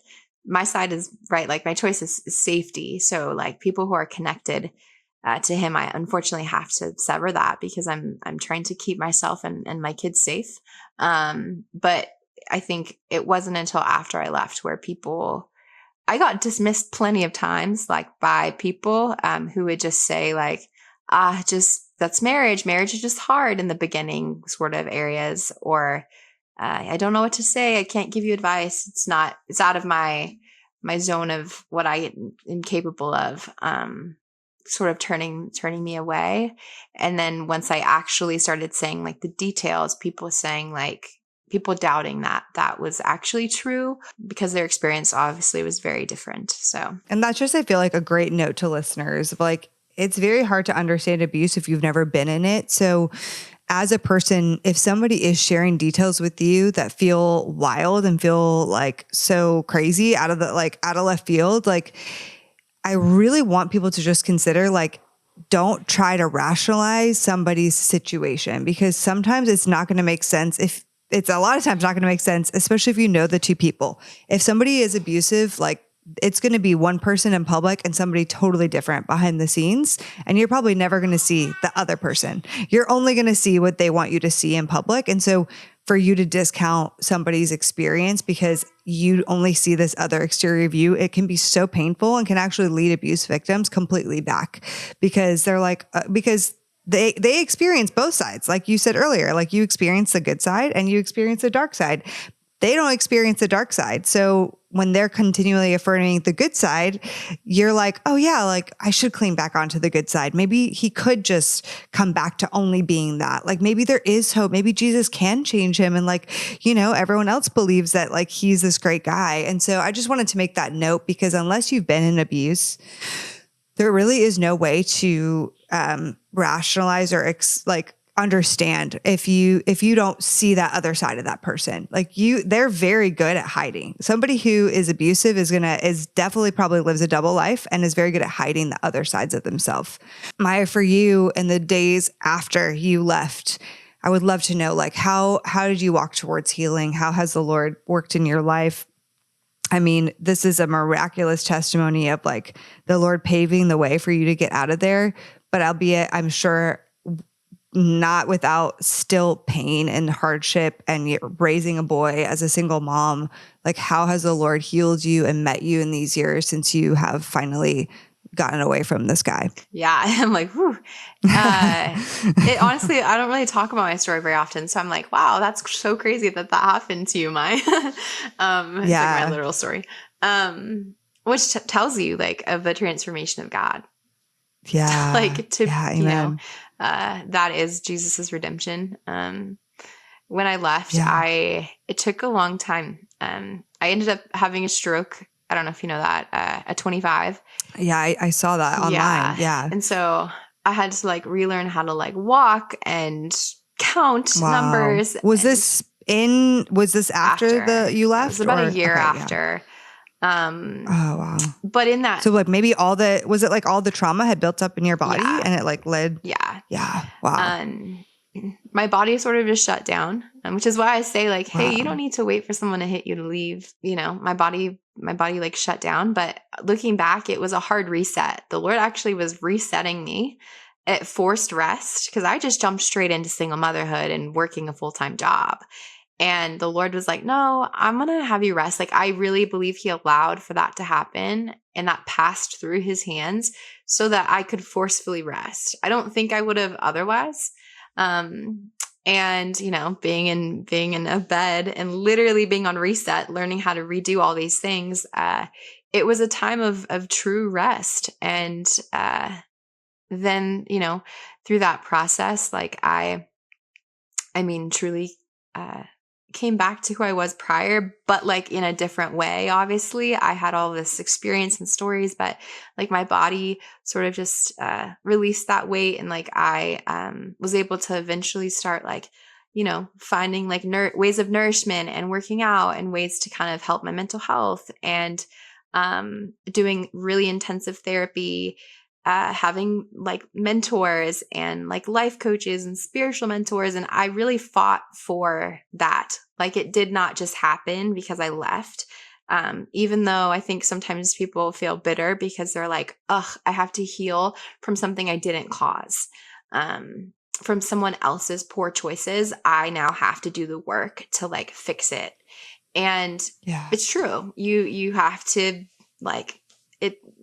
my side is right. Like my choice is safety. So like people who are connected to him, I unfortunately have to sever that, because I'm trying to keep myself and my kids safe. But I think it wasn't until after I left where I got dismissed plenty of times, like by people who would just say like, that's marriage. Marriage is just hard in the beginning sort of areas. Or I don't know what to say. I can't give you advice. It's out of my zone of what I am capable of, sort of turning me away. And then once I actually started saying like the details, people doubting that was actually true, because their experience obviously was very different. So, and that's just, I feel like, a great note to listeners of like, it's very hard to understand abuse if you've never been in it. So as a person, if somebody is sharing details with you that feel wild and feel like so crazy out of left field, like I really want people to just consider like, don't try to rationalize somebody's situation, because sometimes it's not going to make sense. It's a lot of times not going to make sense, especially if you know the two people. If somebody is abusive, like it's going to be one person in public and somebody totally different behind the scenes. And you're probably never going to see the other person. You're only going to see what they want you to see in public. And so for you to discount somebody's experience because you only see this other exterior view, it can be so painful and can actually lead abuse victims completely back, because they're like, because they experience both sides. Like you said earlier, like you experience the good side and you experience the dark side. They don't experience the dark side. So when they're continually affirming the good side, you're like, oh yeah, like I should clean back onto the good side. Maybe he could just come back to only being that. Like maybe there is hope. Maybe Jesus can change him. And like, everyone else believes that like he's this great guy. And so I just wanted to make that note, because unless you've been in abuse, there really is no way to rationalize or understand if you don't see that other side of that person. Like they're very good at hiding. Somebody who is abusive is definitely probably lives a double life and is very good at hiding the other sides of themselves. Miah, for you in the days after you left, I would love to know, like, how did you walk towards healing? How has the Lord worked in your life? I mean, this is a miraculous testimony of like the Lord paving the way for you to get out of there, but albeit I'm sure not without still pain and hardship and you're raising a boy as a single mom. Like, how has the Lord healed you and met you in these years since you have finally gotten away from this guy? Yeah. I'm like, whew. Honestly, I don't really talk about my story very often. So I'm like, wow, that's so crazy that happened to you, Mai. It's like my literal story. Which tells you like of the transformation of God. Yeah. You know, that is Jesus's redemption. When I left, it took a long time. I ended up having a stroke. I don't know if you know that, at 25. Yeah, I saw that online. Yeah. And so I had to like relearn how to like walk and count numbers. Was this after you left? It was about a year after. Oh, wow. But in that, so like maybe all the trauma had built up in your body and it like led. Yeah. Yeah. Wow. My body sort of just shut down, which is why I say like, hey, you don't need to wait for someone to hit you to leave. You know, my body like shut down, but looking back, it was a hard reset. The Lord actually was resetting me at forced rest because I just jumped straight into single motherhood and working a full-time job. And the Lord was like, no, I'm going to have you rest. Like, I really believe he allowed for that to happen and that passed through his hands so that I could forcefully rest. I don't think I would have otherwise. And, you know, being in a bed and literally being on reset, learning how to redo all these things, it was a time of true rest. And then, you know, through that process, like I mean, truly came back to who I was prior, but like in a different way. Obviously, I had all this experience and stories, but like my body sort of just released that weight, and like I was able to eventually start like, you know, finding like ways of nourishment and working out and ways to kind of help my mental health, and doing really intensive therapy. Having like mentors and like life coaches and spiritual mentors. And I really fought for that. Like, it did not just happen because I left. Even though I think sometimes people feel bitter because they're like, ugh, I have to heal from something I didn't cause. From someone else's poor choices, I now have to do the work to like fix it. And it's true. You have to like,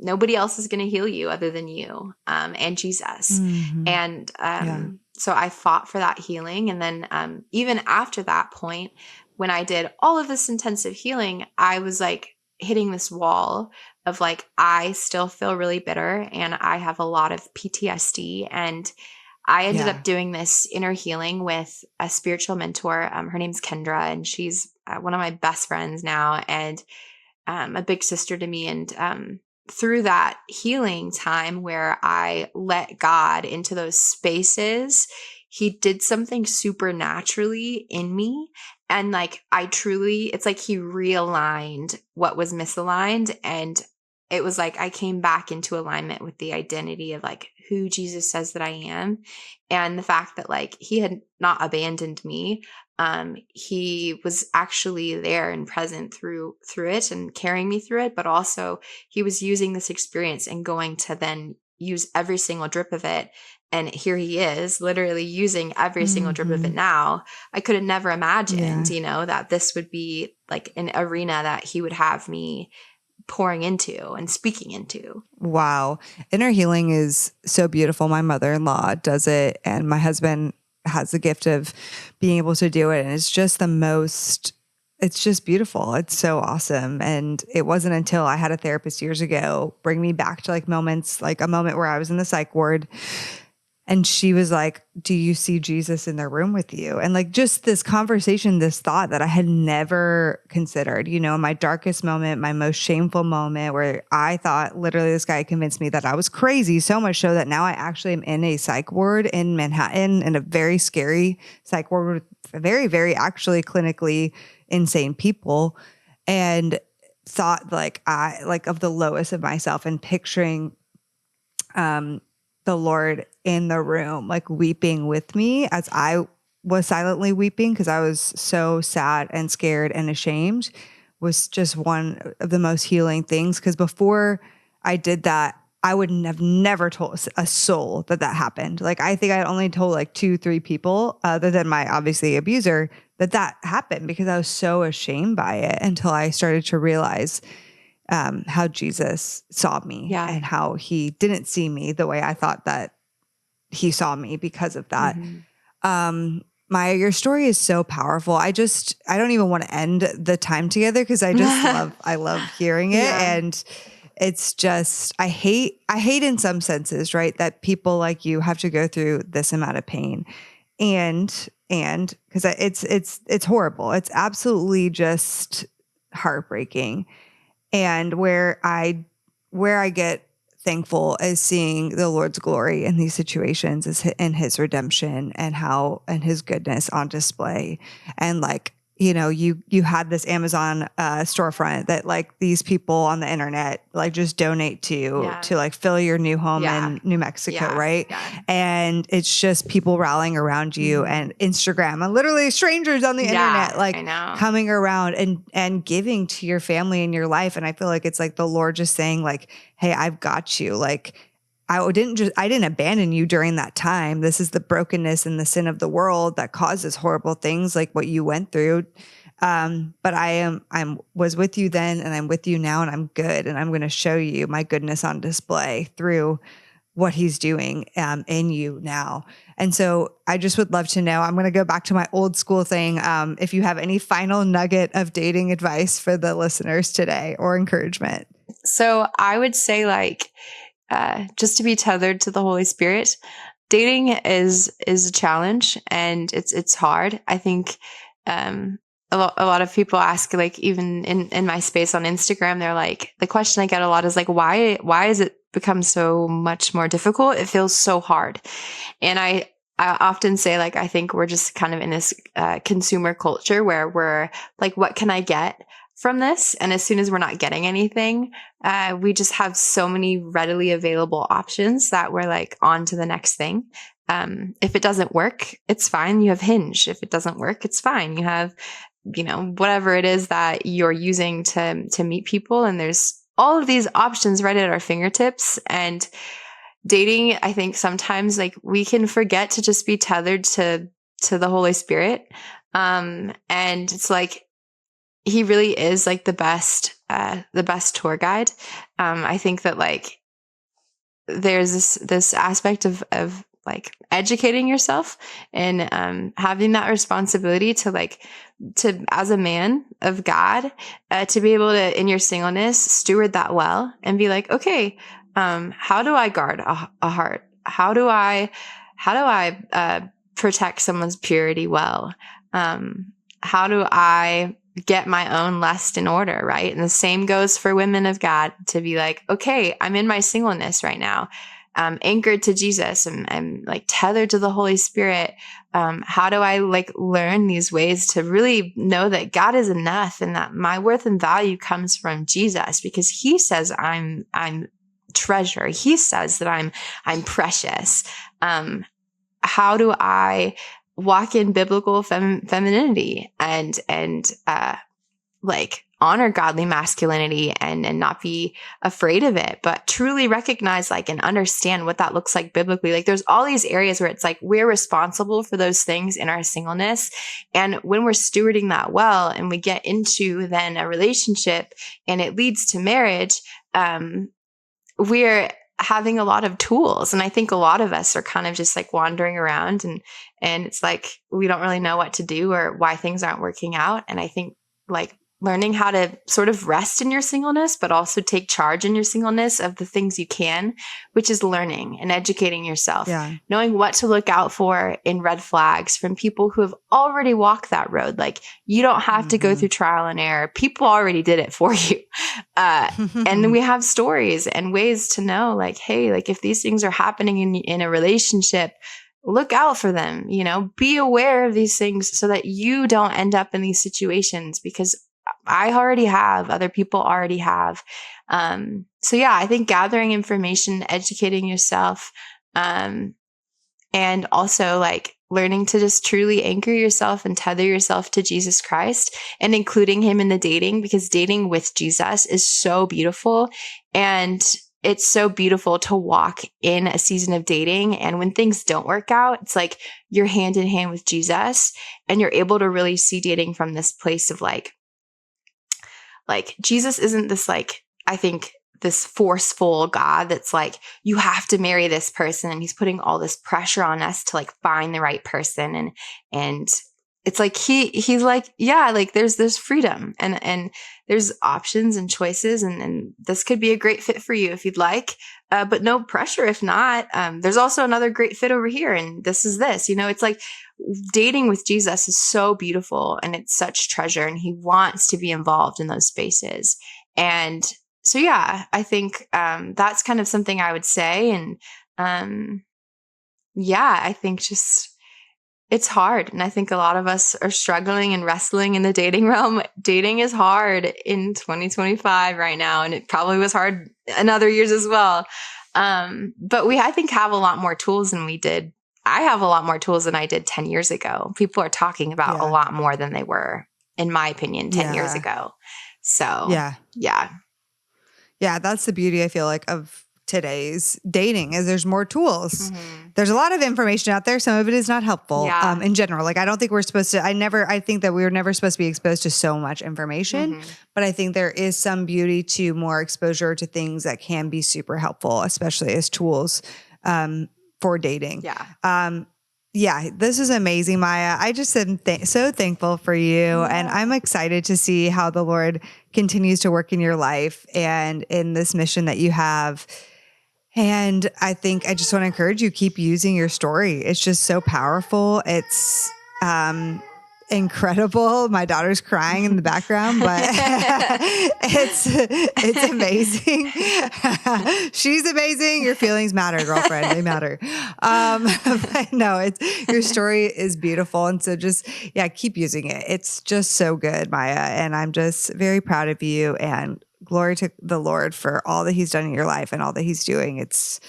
nobody else is going to heal you other than you, and Jesus. Mm-hmm. And, so I fought for that healing. And then, even after that point, when I did all of this intensive healing, I was like hitting this wall of like, I still feel really bitter and I have a lot of PTSD. And I ended up doing this inner healing with a spiritual mentor. Her name's Kendra, and she's one of my best friends now, and a big sister to me. And through that healing time where I let God into those spaces, he did something supernaturally in me. And like, it's like he realigned what was misaligned. And it was like, I came back into alignment with the identity of like who Jesus says that I am. And the fact that like, he had not abandoned me. He was actually there and present through it and carrying me through it. But also he was using this experience and going to then use every single drip of it. And here he is literally using every single drip of it now. I could have never imagined, you know, that this would be like an arena that he would have me pouring into and speaking into. Wow. Inner healing is so beautiful. My mother-in-law does it, and my husband has the gift of being able to do it. And it's just it's just beautiful. It's so awesome. And it wasn't until I had a therapist years ago bring me back to like moments, like a moment where I was in the psych ward And she was like, do you see Jesus in the room with you? And like just this conversation, this thought that I had never considered, you know, my darkest moment, my most shameful moment where I thought literally this guy convinced me that I was crazy, so much so that now I actually am in a psych ward in Manhattan, in a very scary psych ward with very, very actually clinically insane people. And thought like of the lowest of myself and picturing, the Lord in the room, like weeping with me as I was silently weeping because I was so sad and scared and ashamed, was just one of the most healing things. Because before I did that, I would have never told a soul that happened. Like, I think I only told like 2-3 people other than my obviously abuser that happened, because I was so ashamed by it until I started to realize how Jesus saw me and how he didn't see me the way I thought that he saw me because of that. Miah, your story is so powerful. I don't even want to end the time together because I just I love hearing it. And it's just, I hate in some senses, right, that people like you have to go through this amount of pain. And because it's horrible. It's absolutely just heartbreaking. And where I get thankful is seeing the Lord's glory in these situations, is in his redemption and his goodness on display. And like, you know, you had this Amazon storefront that like these people on the internet like just donate to like fill your new home in New Mexico, right? And it's just people rallying around you, and Instagram, and literally strangers on the internet like coming around and giving to your family and your life. And I feel like it's like the Lord just saying like, hey, I've got you. Like, I didn't abandon you during that time. This is the brokenness and the sin of the world that causes horrible things like what you went through. But I was with you then, and I'm with you now, and I'm good. And I'm going to show you my goodness on display through what he's doing in you now. And so I just would love to know, I'm going to go back to my old school thing. If you have any final nugget of dating advice for the listeners today or encouragement. So I would say like, just to be tethered to the Holy Spirit. Dating is a challenge, and it's hard. I think a lot of people ask, like, even in my space on Instagram, they're like, the question I get a lot is like, why has it become so much more difficult? It feels so hard. And I often say, like, I think we're just kind of in this consumer culture where we're like, what can I get from this? And as soon as we're not getting anything, we just have so many readily available options that we're like on to the next thing. If it doesn't work, it's fine. You have Hinge. If it doesn't work, it's fine. You have, you know, whatever it is that you're using to meet people. And there's all of these options right at our fingertips. And dating, I think sometimes like we can forget to just be tethered to the Holy Spirit. And it's like, he really is like the best tour guide. I think that like there's this aspect of like educating yourself and having that responsibility to as a man of God, to be able to, in your singleness, steward that well and be like, okay, how do I guard a heart? How do I protect someone's purity well? How do I get my own lust in order, right? And the same goes for women of God, to be like, okay, I'm in my singleness right now. I'm anchored to Jesus and I'm like tethered to the Holy Spirit. How do I like learn these ways to really know that God is enough and that my worth and value comes from Jesus, because he says I'm treasure. He says that I'm precious. How do I walk in biblical femininity and like honor godly masculinity and not be afraid of it, but truly recognize like and understand what that looks like biblically. Like there's all these areas where it's like we're responsible for those things in our singleness. And when we're stewarding that well and we get into then a relationship and it leads to marriage, we're having a lot of tools. And I think a lot of us are kind of just like wandering around and it's like we don't really know what to do or why things aren't working out. And I think like learning how to sort of rest in your singleness, but also take charge in your singleness of the things you can, which is learning and educating yourself, knowing what to look out for in red flags from people who have already walked that road. Like, you don't have to go through trial and error. People already did it for you. And then we have stories and ways to know, like, hey, like if these things are happening in a relationship, look out for them, be aware of these things so that you don't end up in these situations, because I already have, other people already have. So yeah, I think gathering information, educating yourself, and also like learning to just truly anchor yourself and tether yourself to Jesus Christ and including him in the dating, because dating with Jesus is so beautiful. And it's so beautiful to walk in a season of dating. And when things don't work out, it's like you're hand in hand with Jesus, and you're able to really see dating from this place of like Jesus isn't this, like, I think this forceful God that's like, you have to marry this person. And he's putting all this pressure on us to like find the right person. And it's like, he's like, yeah, like there's freedom and there's options and choices. And this could be a great fit for you if you'd like, but no pressure. If not, there's also another great fit over here. And this is this, it's like dating with Jesus is so beautiful and it's such treasure, and he wants to be involved in those spaces. And so, yeah, I think, that's kind of something I would say. And, yeah, I think just, it's hard. And I think a lot of us are struggling and wrestling in the dating realm. Dating is hard in 2025 right now. And it probably was hard in other years as well. But I think, have a lot more tools than we did. I have a lot more tools than I did 10 years ago. People are talking about a lot more than they were, in my opinion, 10 years ago. So, yeah. That's the beauty, I feel like, of today's dating, is there's more tools. There's a lot of information out there. Some of it is not helpful in general. Like, I don't think we're supposed to, I think that we were never supposed to be exposed to so much information, but I think there is some beauty to more exposure to things that can be super helpful, especially as tools for dating. This is amazing, Miah. I just am so thankful for you. And I'm excited to see how the Lord continues to work in your life and in this mission that you have. And I think I just want to encourage you, keep using your story. It's just so powerful. It's incredible. My daughter's crying in the background, but it's amazing. She's amazing. Your feelings matter, girlfriend. They matter. But no, your story is beautiful. And so just, keep using it. It's just so good, Miah. And I'm just very proud of you, and glory to the Lord for all that he's done in your life and all that he's doing. It's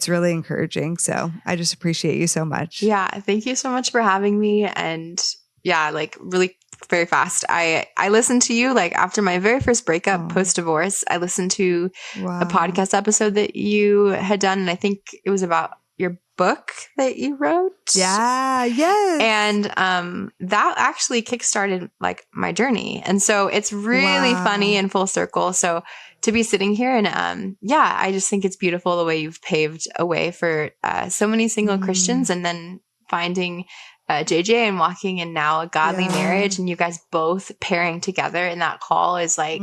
really encouraging. So I just appreciate you so much. Yeah. Thank you so much for having me. And like really very fast, I listened to you like after my very first breakup post-divorce. I listened to a podcast episode that you had done, and I think it was about your book that you wrote. And that actually kickstarted like my journey. And so it's really funny and full circle. So to be sitting here and I just think it's beautiful the way you've paved a way for so many single Christians, and then finding JJ and walking in now a godly marriage, and you guys both pairing together in that call is like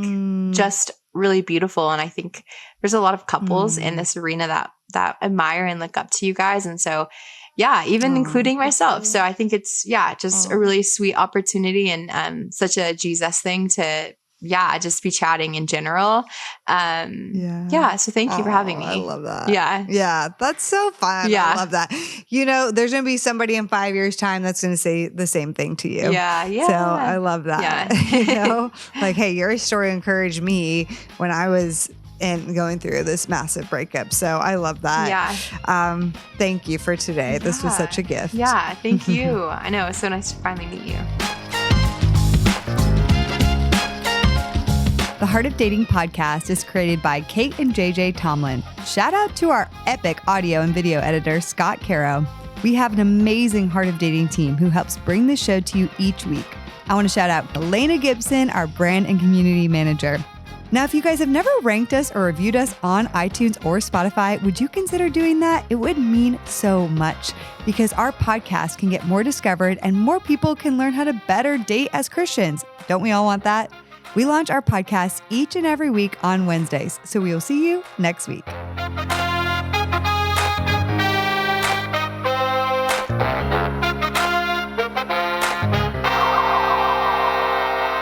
just really beautiful. And I think there's a lot of couples in this arena that admire and look up to you guys. And so, even including myself. So I think it's, just a really sweet opportunity, and such a Jesus thing to, just be chatting in general. So thank you for having me. I love that. Yeah. That's so fun. I love that. There's going to be somebody in 5 years' time that's going to say the same thing to you. Yeah. So I love that. Like, hey, your story encouraged me when I was going through this massive breakup. So I love that. Thank you for today. This was such a gift. Yeah. Thank you. I know. It's so nice to finally meet you. The Heart of Dating podcast is created by Kait and JJ Tomlin. Shout out to our epic audio and video editor, Scott Caro. We have an amazing Heart of Dating team who helps bring this show to you each week. I want to shout out Elena Gibson, our brand and community manager. Now, if you guys have never ranked us or reviewed us on iTunes or Spotify, would you consider doing that? It would mean so much, because our podcast can get more discovered and more people can learn how to better date as Christians. Don't we all want that? We launch our podcast each and every week on Wednesdays, so we will see you next week.